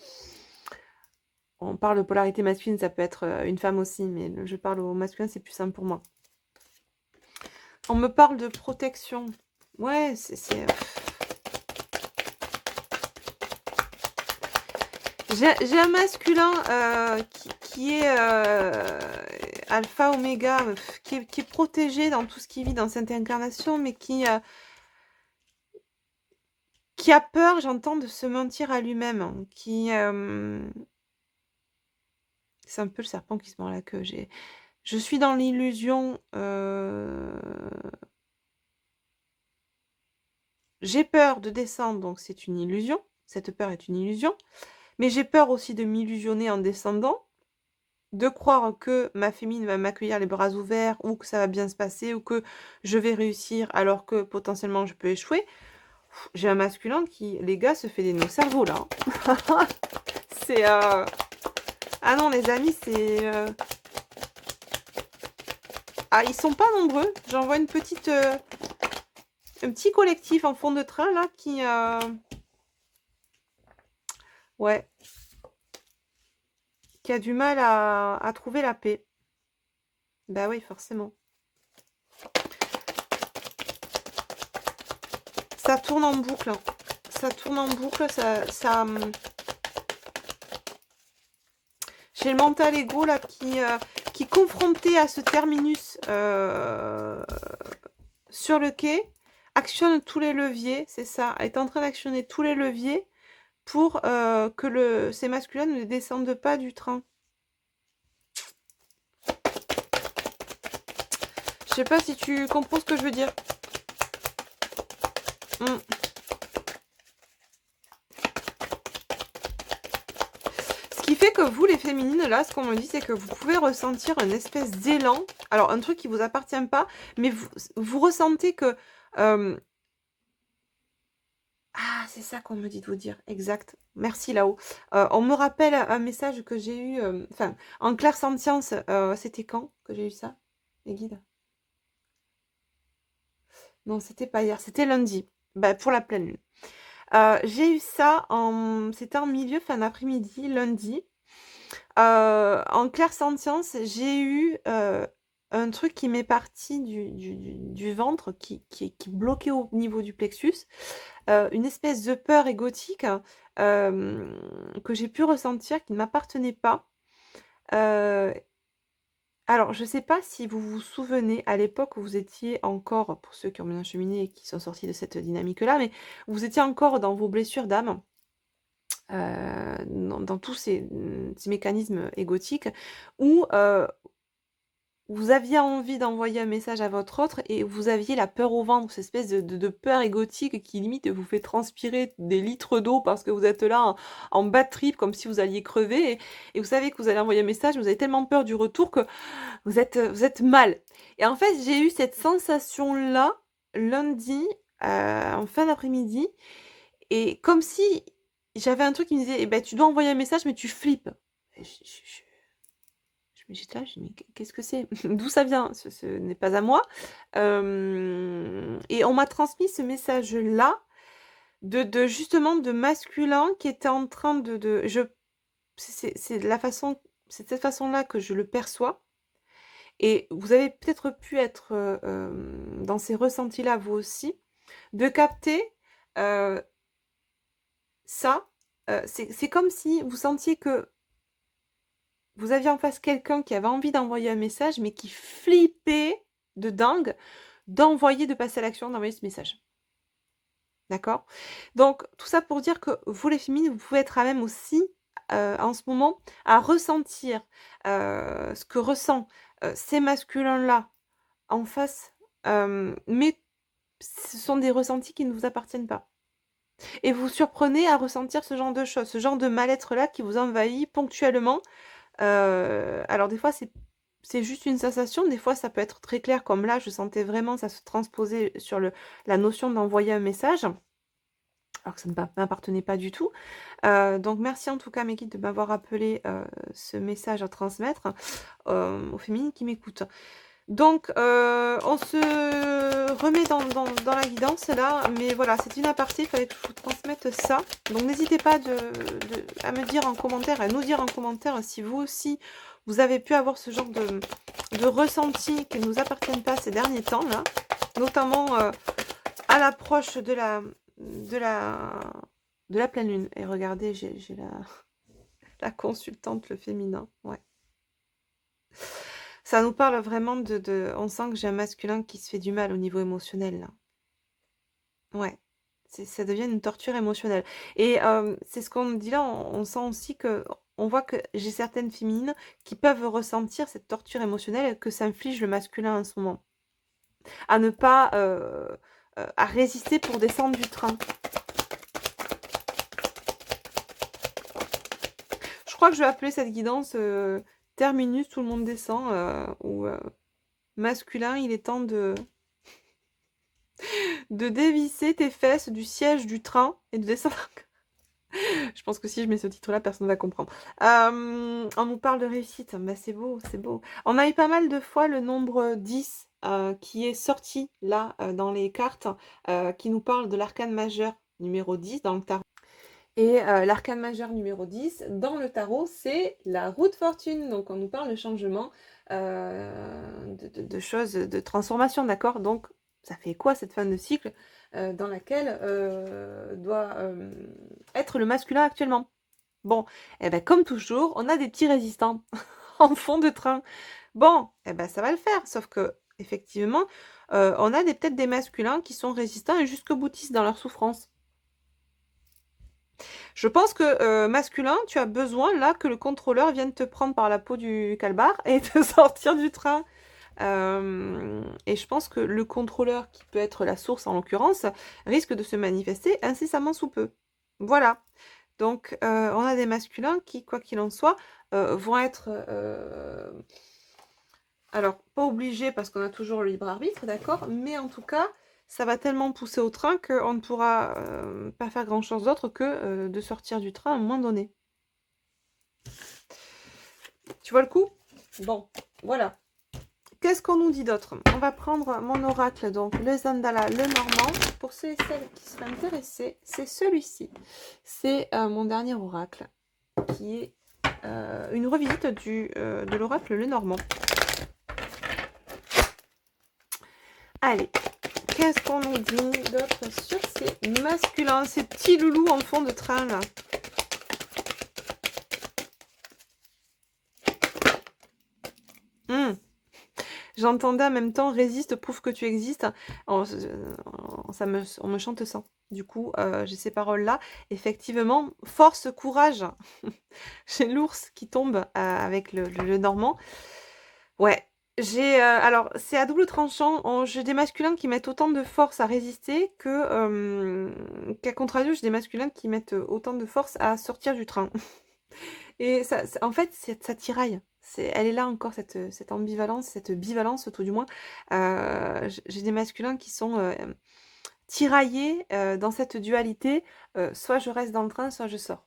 on parle de polarité masculine, ça peut être une femme aussi, mais je parle au masculin, c'est plus simple pour moi. On me parle de protection. Ouais, j'ai un masculin qui est alpha, oméga, qui est protégé dans tout ce qu'il vit dans cette incarnation, mais qui a peur, j'entends, de se mentir à lui-même. Hein, c'est un peu le serpent qui se mord la queue. Je suis dans l'illusion... J'ai peur de descendre, donc c'est une illusion. Cette peur est une illusion. Mais j'ai peur aussi de m'illusionner en descendant, de croire que ma féminine va m'accueillir les bras ouverts, ou que ça va bien se passer, ou que je vais réussir alors que potentiellement je peux échouer. J'ai un masculin qui, les gars, se fait des nœuds cerveau là. C'est... Ah non, les amis, c'est... Ah, ils sont pas nombreux. J'en vois une petite... un petit collectif en fond de train, là, qui... Ouais. Qui a du mal à trouver la paix. Bah oui, forcément. Ça tourne en boucle. Ça tourne en boucle, ça... J'ai le mental égo, là, qui est confronté à ce terminus sur le quai, actionne tous les leviers, c'est ça, est en train d'actionner tous les leviers pour que ces masculins ne descendent pas du train. Je sais pas si tu comprends ce que je veux dire. Ce qui fait que vous, les féminines, là, ce qu'on me dit, c'est que vous pouvez ressentir une espèce d'élan. Alors, un truc qui vous appartient pas, mais vous ressentez que... Ah, c'est ça qu'on me dit de vous dire, exact. Merci là-haut. On me rappelle un message que j'ai eu, enfin, en clairsentience, c'était quand que j'ai eu ça, les guides? Non, c'était pas hier, c'était lundi, bah, pour la pleine lune. J'ai eu ça, c'était en milieu, fin d'après-midi, lundi. En clairsentience, j'ai eu un truc qui m'est parti du ventre, qui est bloqué au niveau du plexus. Une espèce de peur égotique que j'ai pu ressentir, qui ne m'appartenait pas. Alors, je sais pas si vous vous souvenez, à l'époque où vous étiez encore, pour ceux qui ont bien cheminé et qui sont sortis de cette dynamique-là, mais vous étiez encore dans vos blessures d'âme, dans tous ces mécanismes égotiques où, vous aviez envie d'envoyer un message à votre autre et vous aviez la peur au ventre, cette espèce de peur égotique qui limite vous fait transpirer des litres d'eau parce que vous êtes là en bad trip comme si vous alliez crever et vous savez que vous allez envoyer un message, vous avez tellement peur du retour que vous êtes mal. Et en fait, j'ai eu cette sensation-là lundi, en fin d'après-midi et comme si j'avais un truc qui me disait: «Eh ben, tu dois envoyer un message mais tu flippes». Et j'étais là, je dis: «Mais qu'est-ce que c'est? D'où ça vient? Ce n'est pas à moi». Et on m'a transmis ce message-là de justement de masculin qui était en train de je c'est de la façon c'est de cette façon-là que je le perçois et vous avez peut-être pu être, dans ces ressentis-là vous aussi, de capter, heu, ça, c'est comme si vous sentiez que vous aviez en face quelqu'un qui avait envie d'envoyer un message, mais qui flippait de dingue de passer à l'action, d'envoyer ce message. D'accord? Donc tout ça pour dire que vous les féminines, vous pouvez être à même aussi, en ce moment, à ressentir, ce que ressent, ces masculins-là en face, mais ce sont des ressentis qui ne vous appartiennent pas. Et vous surprenez à ressentir ce genre de choses, ce genre de mal-être-là qui vous envahit ponctuellement. Alors des fois c'est juste une sensation, des fois ça peut être très clair comme là je sentais vraiment ça se transposait sur la notion d'envoyer un message, alors que ça ne m'appartenait pas du tout. Donc merci en tout cas mes guides de m'avoir appelé, ce message à transmettre, aux féminines qui m'écoutent. Donc on se remet dans la guidance là, mais voilà, c'est une aparté, il fallait que je vous transmette ça. Donc n'hésitez pas à me dire en commentaire, à nous dire en commentaire si vous aussi, vous avez pu avoir ce genre de ressenti qui ne nous appartiennent pas ces derniers temps là, notamment à l'approche de la, de la pleine lune. Et regardez, j'ai la consultante, le féminin, ouais. Ça nous parle vraiment on sent que j'ai un masculin qui se fait du mal au niveau émotionnel, là. Ouais, ça devient une torture émotionnelle et c'est ce qu'on me dit là, on sent aussi que on voit que j'ai certaines féminines qui peuvent ressentir cette torture émotionnelle que s'inflige le masculin en ce moment. À ne pas, à résister pour descendre du train. Je crois que je vais appeler cette guidance, terminus, tout le monde descend, ou masculin, il est temps de dévisser tes fesses du siège du train et de descendre. Je pense que si je mets ce titre-là, personne ne va comprendre. On nous parle de réussite. Bah, c'est beau, c'est beau. On a eu pas mal de fois le nombre 10 qui est sorti là dans les cartes, qui nous parle de l'arcane majeur numéro 10 dans le tarot. Et l'arcane majeur numéro 10 dans le tarot, c'est la roue de fortune. Donc on nous parle de changement, de choses, de transformation, d'accord? Donc ça fait quoi cette fin de cycle dans laquelle doit être le masculin actuellement? Bon, et ben comme toujours, on a des petits résistants en fond de train. Bon, et ben ça va le faire, sauf que effectivement, on a peut-être des masculins qui sont résistants et jusqu'au boutistes dans leur souffrance. Je pense que masculin, tu as besoin là que le contrôleur vienne te prendre par la peau du calbar et te sortir du train. Et je pense que le contrôleur, qui peut être la source en l'occurrence, risque de se manifester incessamment sous peu. Voilà. Donc on a des masculins qui, quoi qu'il en soit, vont être... alors, pas obligés parce qu'on a toujours le libre arbitre, d'accord? Mais en tout cas, ça va tellement pousser au train qu'on ne pourra pas faire grand-chose d'autre que de sortir du train à un moment donné. Tu vois le coup? Bon, voilà. Qu'est-ce qu'on nous dit d'autre? On va prendre mon oracle, donc le Zandala, le Normand. Pour ceux et celles qui seraient intéressés, c'est celui-ci. C'est mon dernier oracle, qui est une revisite de l'oracle le Normand. Allez, qu'est-ce qu'on nous dit d'autre sur ces masculins, ces petits loulous en fond de train là? J'entendais en même temps résiste, prouve que tu existes. On, on me chante ça. Du coup, j'ai ces paroles-là. Effectivement, force, courage. J'ai l'ours qui tombe avec le normand. Ouais. Alors, c'est à double tranchant. J'ai des masculins qui mettent autant de force à résister qu'à contrario, j'ai des masculins qui mettent autant de force à sortir du train. Et en fait, ça tiraille. Elle est là encore, cette ambivalence, cette bivalence, tout du moins. J'ai des masculins qui sont tiraillés dans cette dualité. Soit je reste dans le train, soit je sors.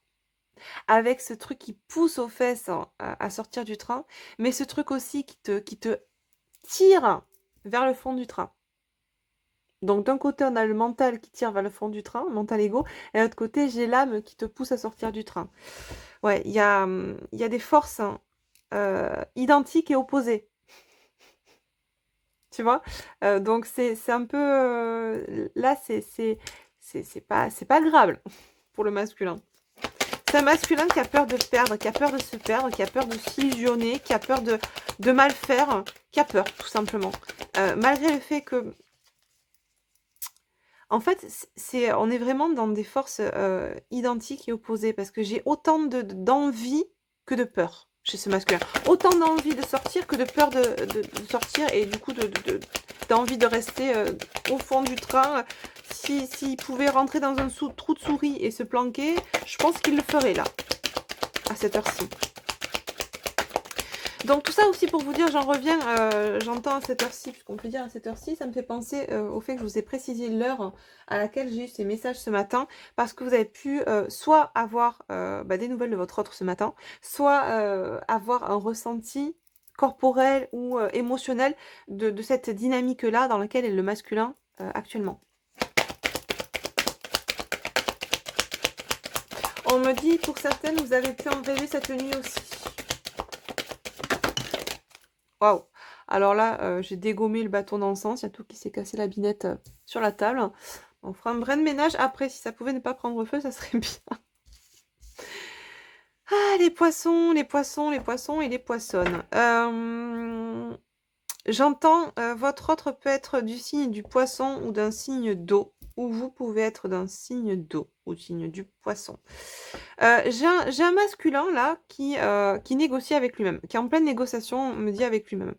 Avec ce truc qui pousse aux fesses à sortir du train, mais ce truc aussi qui te tire vers le fond du train. Donc d'un côté, on a le mental qui tire vers le fond du train, mental égo, et de l'autre côté, j'ai l'âme qui te pousse à sortir du train. Ouais, il y a des forces identiques et opposées. Tu vois? Donc c'est un peu... là, c'est pas agréable pour le masculin. C'est un masculin qui a peur de perdre, qui a peur de se perdre, qui a peur de s'illusionner, qui a peur de mal faire, qui a peur, tout simplement. Malgré le fait que... En fait, on est vraiment dans des forces identiques et opposées, parce que j'ai autant d'envie que de peur chez ce masculin. Autant d'envie de sortir que de peur de sortir, et du coup d'envie de rester au fond du train. S'il pouvait rentrer dans un trou de souris et se planquer, je pense qu'il le ferait là, à cette heure-ci. Donc tout ça aussi pour vous dire, j'en reviens, j'entends à cette heure-ci, puisqu'on peut dire à cette heure-ci, ça me fait penser au fait que je vous ai précisé l'heure à laquelle j'ai eu ces messages ce matin, parce que vous avez pu soit avoir des nouvelles de votre autre ce matin, soit avoir un ressenti corporel ou émotionnel de cette dynamique-là dans laquelle est le masculin actuellement. On me dit, pour certaines, vous avez pu en rêver cette nuit aussi. Waouh! Alors là, j'ai dégommé le bâton d'encens. Il y a tout qui s'est cassé la binette sur la table. On fera un brin de ménage après. Si ça pouvait ne pas prendre feu, ça serait bien. Ah, les poissons, les poissons, les poissons et les poissonnes. J'entends, votre autre peut être du signe du poisson ou d'un signe d'eau. Ou vous pouvez être d'un signe d'eau ou signe du poisson. J'ai un masculin là qui négocie avec lui-même, qui est en pleine négociation, on me dit, avec lui-même.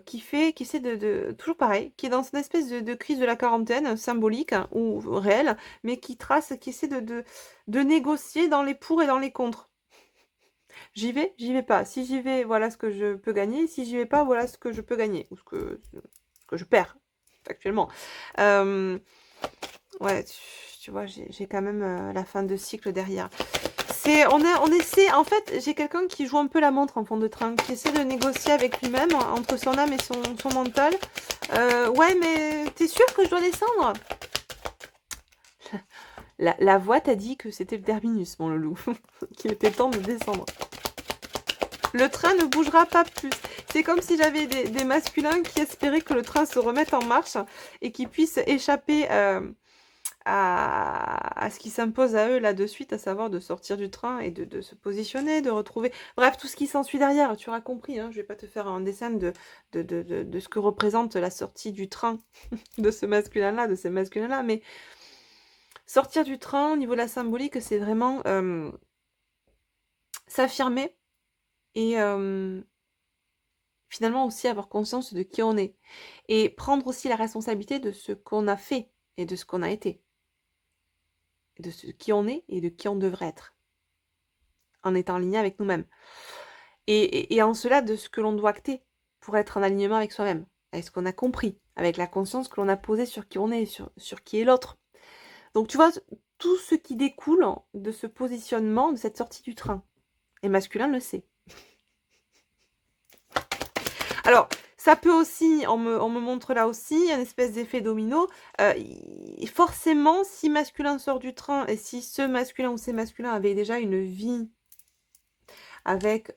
Qui essaie toujours pareil, qui est dans une espèce de crise de la quarantaine, symbolique hein, ou réelle, mais qui essaie de négocier dans les pour et dans les contre. J'y vais pas. Si j'y vais, voilà ce que je peux gagner. Si j'y vais pas, voilà ce que je peux gagner. Ou ce que je perds, actuellement. Ouais, tu vois, j'ai quand même la fin de cycle derrière. On essaie, en fait, j'ai quelqu'un qui joue un peu la montre en fond de train, qui essaie de négocier avec lui-même, entre son âme et son mental. Ouais, mais t'es sûr que je dois descendre? La voix t'a dit que c'était le terminus, mon loulou, qu'il était temps de descendre. Le train ne bougera pas plus. C'est comme si j'avais des masculins qui espéraient que le train se remette en marche et qu'ils puissent échapper à ce qui s'impose à eux là de suite, à savoir de sortir du train et de se positionner, de retrouver... Bref, tout ce qui s'ensuit derrière, tu auras compris, hein, je vais pas te faire un dessin de ce que représente la sortie du train de ce masculin-là, de ces masculins-là, mais sortir du train, au niveau de la symbolique, c'est vraiment s'affirmer et finalement aussi avoir conscience de qui on est et prendre aussi la responsabilité de ce qu'on a fait et de ce qu'on a été. De ce qui on est et de qui on devrait être, en étant aligné avec nous-mêmes. Et en cela, de ce que l'on doit acter pour être en alignement avec soi-même, avec ce qu'on a compris, avec la conscience que l'on a posée sur qui on est, sur qui est l'autre. Donc tu vois, tout ce qui découle de ce positionnement, de cette sortie du train. Et masculin le sait. Alors, ça peut aussi, on me montre là aussi, un espèce d'effet domino. Forcément, si masculin sort du train et si ce masculin ou ces masculins avaient déjà une vie avec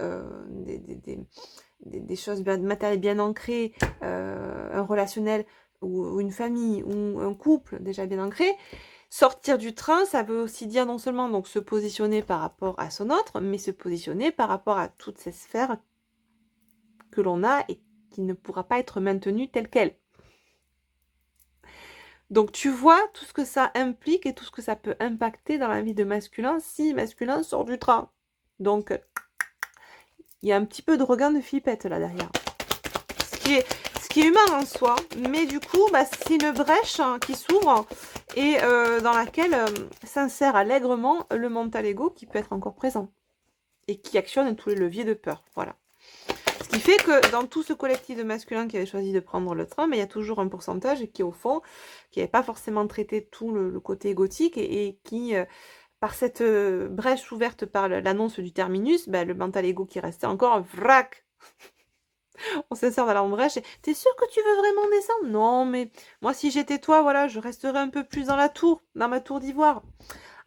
des choses matérielles bien ancrées, un relationnel ou une famille ou un couple déjà bien ancré, sortir du train, ça veut aussi dire non seulement donc se positionner par rapport à son autre, mais se positionner par rapport à toutes ces sphères que l'on a et qui ne pourra pas être maintenue telle qu'elle. Donc tu vois tout ce que ça implique et tout ce que ça peut impacter dans la vie de masculin si masculin sort du train. Donc il y a un petit peu de regain de flippette là derrière. Ce qui est humain en soi, mais du coup bah, c'est une brèche qui s'ouvre et dans laquelle s'insère allègrement le mental ego qui peut être encore présent et qui actionne tous les leviers de peur. Voilà. Ce qui fait que dans tout ce collectif de masculins qui avait choisi de prendre le train, mais il y a toujours un pourcentage qui, au fond, qui n'avait pas forcément traité tout le côté égotique et qui, par cette brèche ouverte par l'annonce du terminus, ben, le mental égo qui restait encore, vrac, on s'insère dans la brèche. T'es sûr que tu veux vraiment descendre? Non, mais moi, si j'étais toi, voilà, je resterais un peu plus dans la tour, dans ma tour d'ivoire.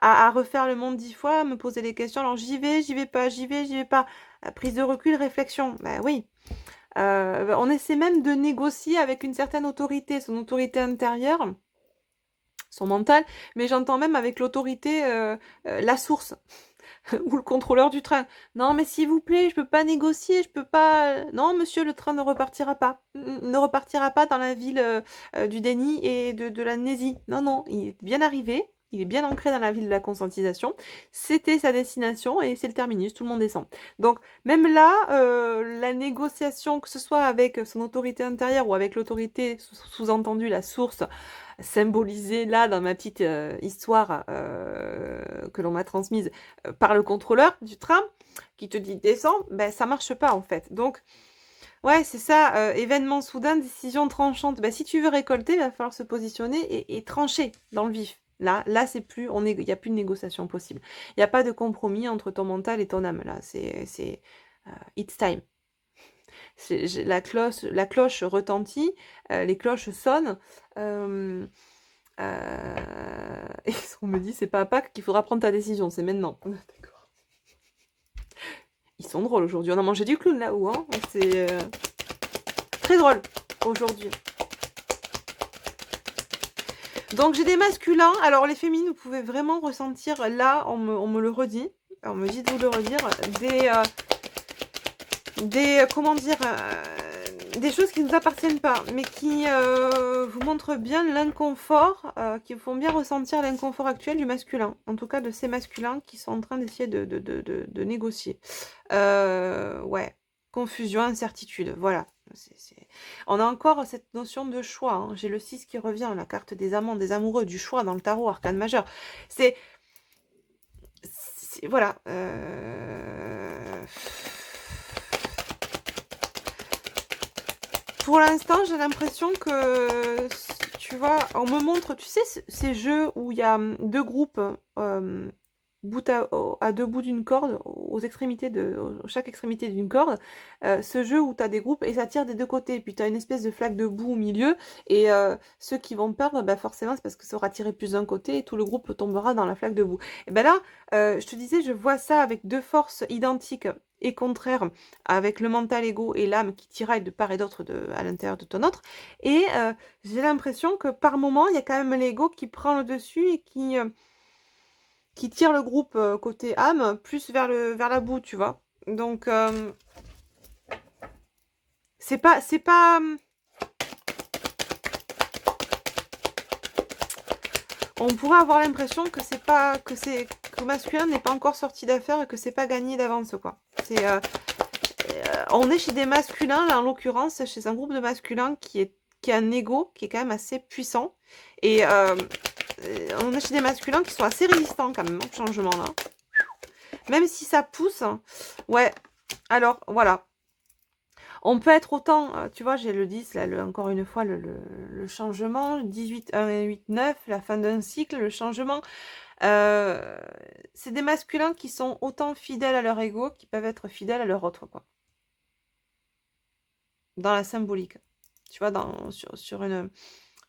À refaire le monde 10 fois, à me poser des questions. Alors j'y vais pas, j'y vais pas. Prise de recul, réflexion. Ben oui. On essaie même de négocier avec une certaine autorité, son autorité intérieure, son mental, mais j'entends même avec l'autorité, la source ou le contrôleur du train. Non, mais s'il vous plaît, je peux pas négocier, je peux pas. Non, monsieur, le train ne repartira pas. Ne repartira pas dans la ville du déni et de l'amnésie. Non, non, il est bien arrivé. Il est bien ancré dans la ville de la conscientisation. C'était sa destination et c'est le terminus, tout le monde descend. Donc, même là, la négociation, que ce soit avec son autorité intérieure ou avec l'autorité, sous-entendu la source, symbolisée là dans ma petite histoire que l'on m'a transmise par le contrôleur du train, qui te dit descends, ben ça marche pas en fait. Donc, ouais, c'est ça, événement soudain, décision tranchante. Ben, si tu veux récolter, il va falloir se positionner et trancher dans le vif. Là, c'est plus, il n'y a plus de négociation possible. Il n'y a pas de compromis entre ton mental et ton âme. Là, c'est it's time. La cloche retentit, les cloches sonnent. Et on me dit, c'est pas à Pâques qu'il faudra prendre ta décision, c'est maintenant. D'accord. Ils sont drôles aujourd'hui. On a mangé du clown là-haut, hein. C'est très drôle aujourd'hui. Donc j'ai des masculins. Alors les féminines, vous pouvez vraiment ressentir, là, on me le redit. On me dit de vous le redire. Comment dire, des choses qui ne nous appartiennent pas, mais qui vous montrent bien l'inconfort, qui vous font bien ressentir l'inconfort actuel du masculin. En tout cas, de ces masculins qui sont en train d'essayer de négocier. Ouais, confusion, incertitude, voilà. On a encore cette notion de choix. Hein. J'ai le 6 qui revient, la carte des amants, des amoureux, du choix dans le tarot, arcane majeur. Voilà. Pour l'instant, j'ai l'impression que, tu vois, on me montre, tu sais, ces jeux où il y a deux groupes à deux bouts d'une corde, aux extrémités chaque extrémité d'une corde, ce jeu où tu as des groupes et ça tire des deux côtés, et puis tu as une espèce de flaque de boue au milieu, et ceux qui vont perdre, bah forcément, c'est parce que ça aura tiré plus d'un côté, et tout le groupe tombera dans la flaque de boue. Et ben là, je te disais, je vois ça avec deux forces identiques et contraires, avec le mental égo et l'âme qui tiraillent de part et d'autre à l'intérieur de ton autre, et j'ai l'impression que par moment, il y a quand même l'ego qui prend le dessus et qui tire le groupe côté âme plus vers la boue, tu vois. Donc c'est pas on pourrait avoir l'impression que que masculin n'est pas encore sorti d'affaire et que c'est pas gagné d'avance, quoi. On est chez des masculins là, en l'occurrence chez un groupe de masculins qui a un ego qui est quand même assez puissant, et on est chez des masculins qui sont assez résistants quand même au changement là. Même si ça pousse, ouais. Alors, voilà. On peut être autant, tu vois, j'ai le 10, là, encore une fois, le changement, 18, 1, 8, 9, la fin d'un cycle, le changement. C'est des masculins qui sont autant fidèles à leur ego qu'ils peuvent être fidèles à leur autre, quoi. Dans la symbolique. Tu vois, sur un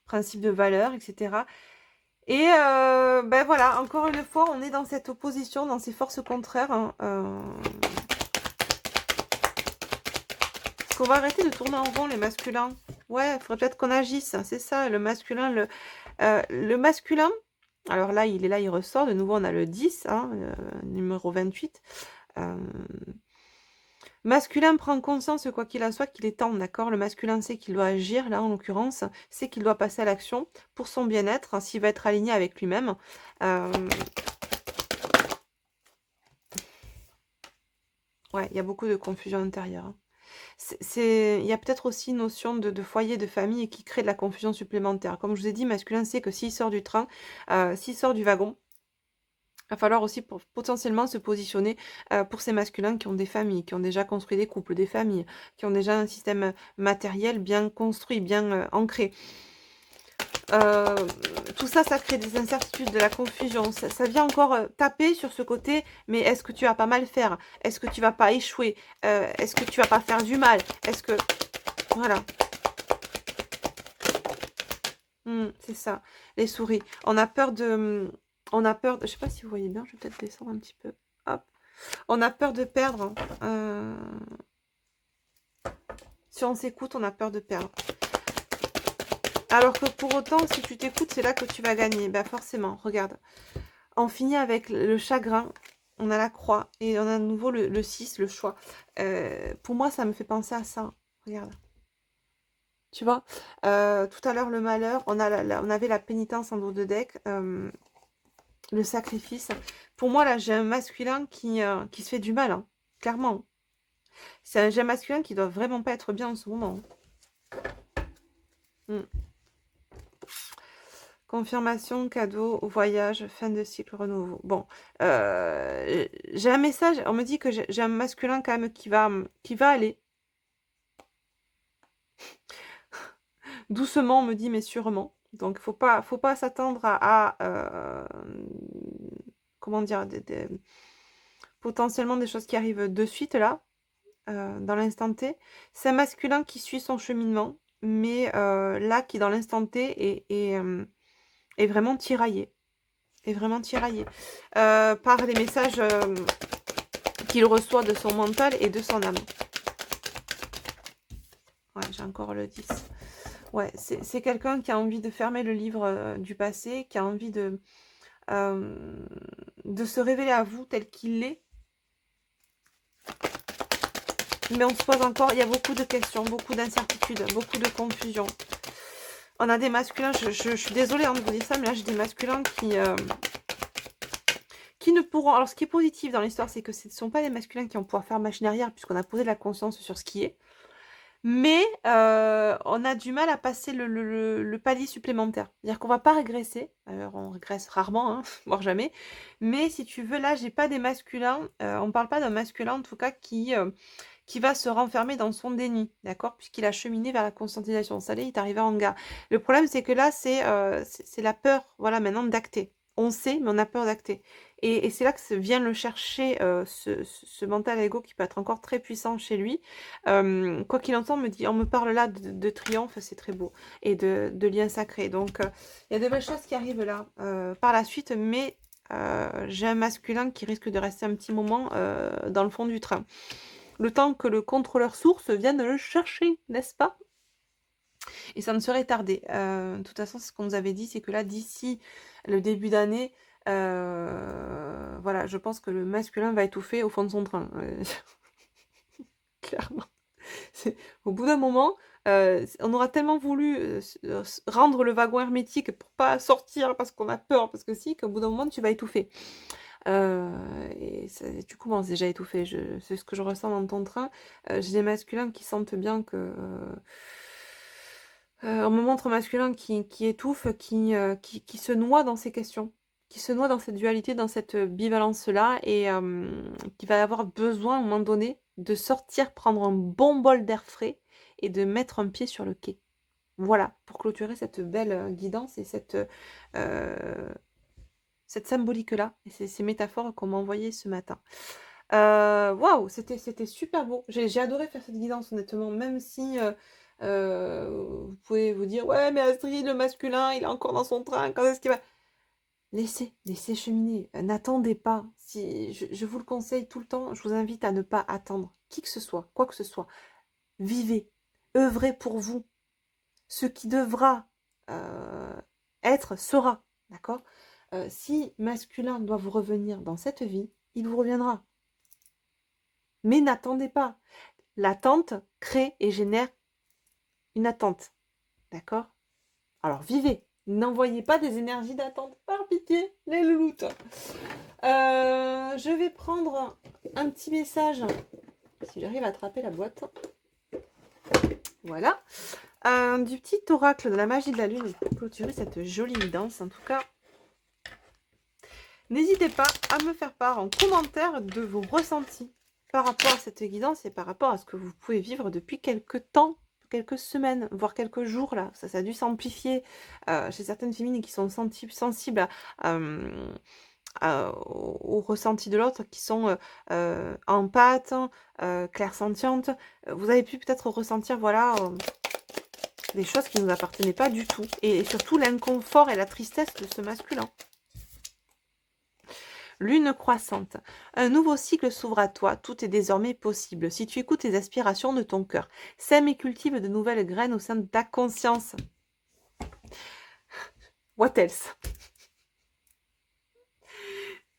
principe de valeur, etc. Et ben voilà, encore une fois, on est dans cette opposition, dans ces forces contraires. Hein, Est-ce qu'on va arrêter de tourner en rond, les masculins? Ouais, il faudrait peut-être qu'on agisse, c'est ça, le masculin. Le masculin, alors là, il est là, il ressort. De nouveau, on a le 10, hein, numéro 28. Masculin prend conscience, quoi qu'il en soit, qu'il est temps, d'accord? Le masculin sait qu'il doit agir, là, en l'occurrence, sait qu'il doit passer à l'action pour son bien-être, hein, s'il va être aligné avec lui-même. Ouais, il y a beaucoup de confusion intérieure, hein. Il y a peut-être aussi une notion de foyer, de famille qui crée de la confusion supplémentaire. Comme je vous ai dit, masculin sait que s'il sort du train, s'il sort du wagon, il va falloir aussi potentiellement se positionner pour ces masculins qui ont des familles, qui ont déjà construit des couples, des familles, qui ont déjà un système matériel bien construit, bien ancré. Tout ça, ça crée des incertitudes, de la confusion. Ça vient encore taper sur ce côté, mais est-ce que tu vas pas mal faire? Est-ce que tu vas pas échouer? Est-ce que tu vas pas faire du mal? Est-ce que... Voilà. C'est ça, les souris. On a peur de... On a peur de... Je sais pas si vous voyez bien, je vais peut-être descendre un petit peu. Hop. On a peur de perdre. Si on s'écoute, on a peur de perdre. Alors que pour autant, si tu t'écoutes, c'est là que tu vas gagner. Ben forcément, regarde. On finit avec le chagrin. On a la croix. Et on a de nouveau le 6, le choix. Pour moi, ça me fait penser à ça. Regarde. Tu vois, tout à l'heure, le malheur. On avait la pénitence en dos de deck. Le sacrifice. Pour moi, là, j'ai un masculin qui se fait du mal. Hein, clairement. J'ai un masculin qui doit vraiment pas être bien en ce moment. Hmm. Confirmation, cadeau, voyage, fin de cycle, renouveau. Bon, j'ai un message, on me dit que j'ai un masculin quand même qui va aller. Doucement, on me dit, mais sûrement. Donc, faut pas s'attendre comment dire, potentiellement des choses qui arrivent de suite là, dans l'instant T. C'est un masculin qui suit son cheminement, mais là, qui dans l'instant T est vraiment tiraillé. Est vraiment tiraillé par les messages qu'il reçoit de son mental et de son âme. Ouais, j'ai encore le 10. Ouais, c'est quelqu'un qui a envie de fermer le livre du passé, qui a envie de se révéler à vous tel qu'il est. Mais on se pose encore, il y a beaucoup de questions, beaucoup d'incertitudes, beaucoup de confusion. On a des masculins, je suis désolée de vous dire ça, mais là j'ai des masculins qui ne pourront... Alors ce qui est positif dans l'histoire, c'est que ce ne sont pas des masculins qui vont pouvoir faire machine arrière, puisqu'on a posé de la conscience sur ce qui est. Mais on a du mal à passer le palier supplémentaire. C'est-à-dire qu'on va pas régresser. Alors on régresse rarement, hein, voire jamais. Mais si tu veux, là, j'ai pas des masculins. On parle pas d'un masculin, en tout cas, qui va se renfermer dans son déni, d'accord? Puisqu'il a cheminé vers la conscientisation. Ça l'est, il est arrivé en gare. Le problème, c'est que là, c'est la peur, voilà, maintenant, d'acter. On sait, mais on a peur d'acter. Et c'est là que vient le chercher ce mental ego qui peut être encore très puissant chez lui. Quoi qu'il en soit, on me parle là de triomphe, c'est très beau, et de lien sacré. Donc, il y a de belles choses qui arrivent là par la suite, mais j'ai un masculin qui risque de rester un petit moment dans le fond du train. Le temps que le contrôleur source vienne le chercher, n'est-ce pas? Et ça ne serait tardé. De toute façon, ce qu'on nous avait dit, c'est que là, d'ici le début d'année, voilà, je pense que le masculin va étouffer au fond de son train. Clairement. Au bout d'un moment, on aura tellement voulu rendre le wagon hermétique pour pas sortir parce qu'on a peur, parce que si, qu'au bout d'un moment, tu vas étouffer. Et tu commences déjà à étouffer. C'est ce que je ressens dans ton train. J'ai des masculins qui sentent bien que... on me montre un masculin qui étouffe, qui se noie dans ces questions, qui se noie dans cette dualité, dans cette bivalence-là, et qui va avoir besoin, à un moment donné, de sortir, prendre un bon bol d'air frais, et de mettre un pied sur le quai. Voilà, pour clôturer cette belle guidance et cette symbolique-là, et ces métaphores qu'on m'a envoyées ce matin. Waouh, c'était super beau. J'ai adoré faire cette guidance, honnêtement, même si vous pouvez vous dire, ouais, mais Astrid, le masculin, il est encore dans son train, quand est-ce qu'il va... Laissez cheminer, n'attendez pas. Si, je vous le conseille tout le temps, je vous invite à ne pas attendre qui que ce soit, quoi que ce soit. Vivez, œuvrez pour vous. Ce qui devra être sera, d'accord? Si masculin doit vous revenir dans cette vie, il vous reviendra. Mais n'attendez pas. L'attente crée et génère une attente. D'accord? Alors vivez. N'envoyez pas des énergies d'attente. Par pitié, les louloutes. Je vais prendre un petit message. Si j'arrive à attraper la boîte. Voilà. Du petit oracle de la magie de la lune pour clôturer cette jolie guidance. En tout cas, n'hésitez pas à me faire part en commentaire de vos ressentis par rapport à cette guidance et par rapport à ce que vous pouvez vivre depuis quelques temps, quelques semaines, voire quelques jours. Là, ça a dû s'amplifier chez certaines féminines qui sont sensibles au ressenti de l'autre, qui sont empathes, clairsentientes. Vous avez pu peut-être ressentir, voilà, des choses qui ne nous appartenaient pas du tout. Et surtout l'inconfort et la tristesse de ce masculin. Lune croissante. Un nouveau cycle s'ouvre à toi. Tout est désormais possible. Si tu écoutes les aspirations de ton cœur, sème et cultive de nouvelles graines au sein de ta conscience. What else?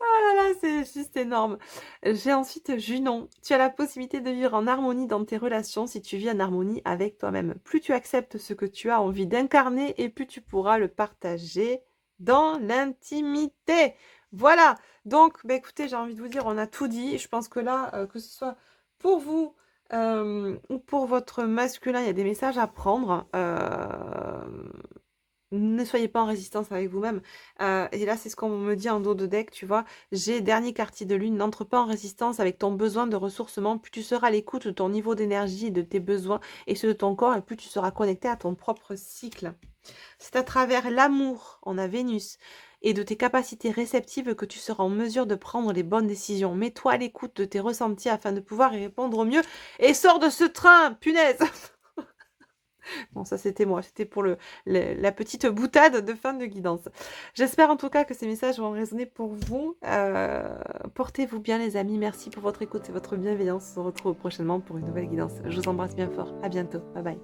Ah là là, c'est juste énorme. J'ai ensuite Junon. Tu as la possibilité de vivre en harmonie dans tes relations si tu vis en harmonie avec toi-même. Plus tu acceptes ce que tu as envie d'incarner et plus tu pourras le partager dans l'intimité. Voilà. Donc, bah écoutez, j'ai envie de vous dire, on a tout dit. Je pense que là, que ce soit pour vous ou pour votre masculin, il y a des messages à prendre. Ne soyez pas en résistance avec vous-même. Et là, c'est ce qu'on me dit en dos de deck, tu vois. J'ai dernier quartier de lune. N'entre pas en résistance avec ton besoin de ressourcement. Plus tu seras à l'écoute de ton niveau d'énergie et de tes besoins et ceux de ton corps, et plus tu seras connecté à ton propre cycle. C'est à travers l'amour, on a Vénus, et de tes capacités réceptives que tu seras en mesure de prendre les bonnes décisions. Mets-toi à l'écoute de tes ressentis afin de pouvoir y répondre au mieux. Et sors de ce train, punaise! Bon, ça c'était moi, c'était pour la petite boutade de fin de guidance. J'espère en tout cas que ces messages vont résonner pour vous. Portez-vous bien les amis, merci pour votre écoute et votre bienveillance. On se retrouve prochainement pour une nouvelle guidance. Je vous embrasse bien fort, à bientôt, bye bye.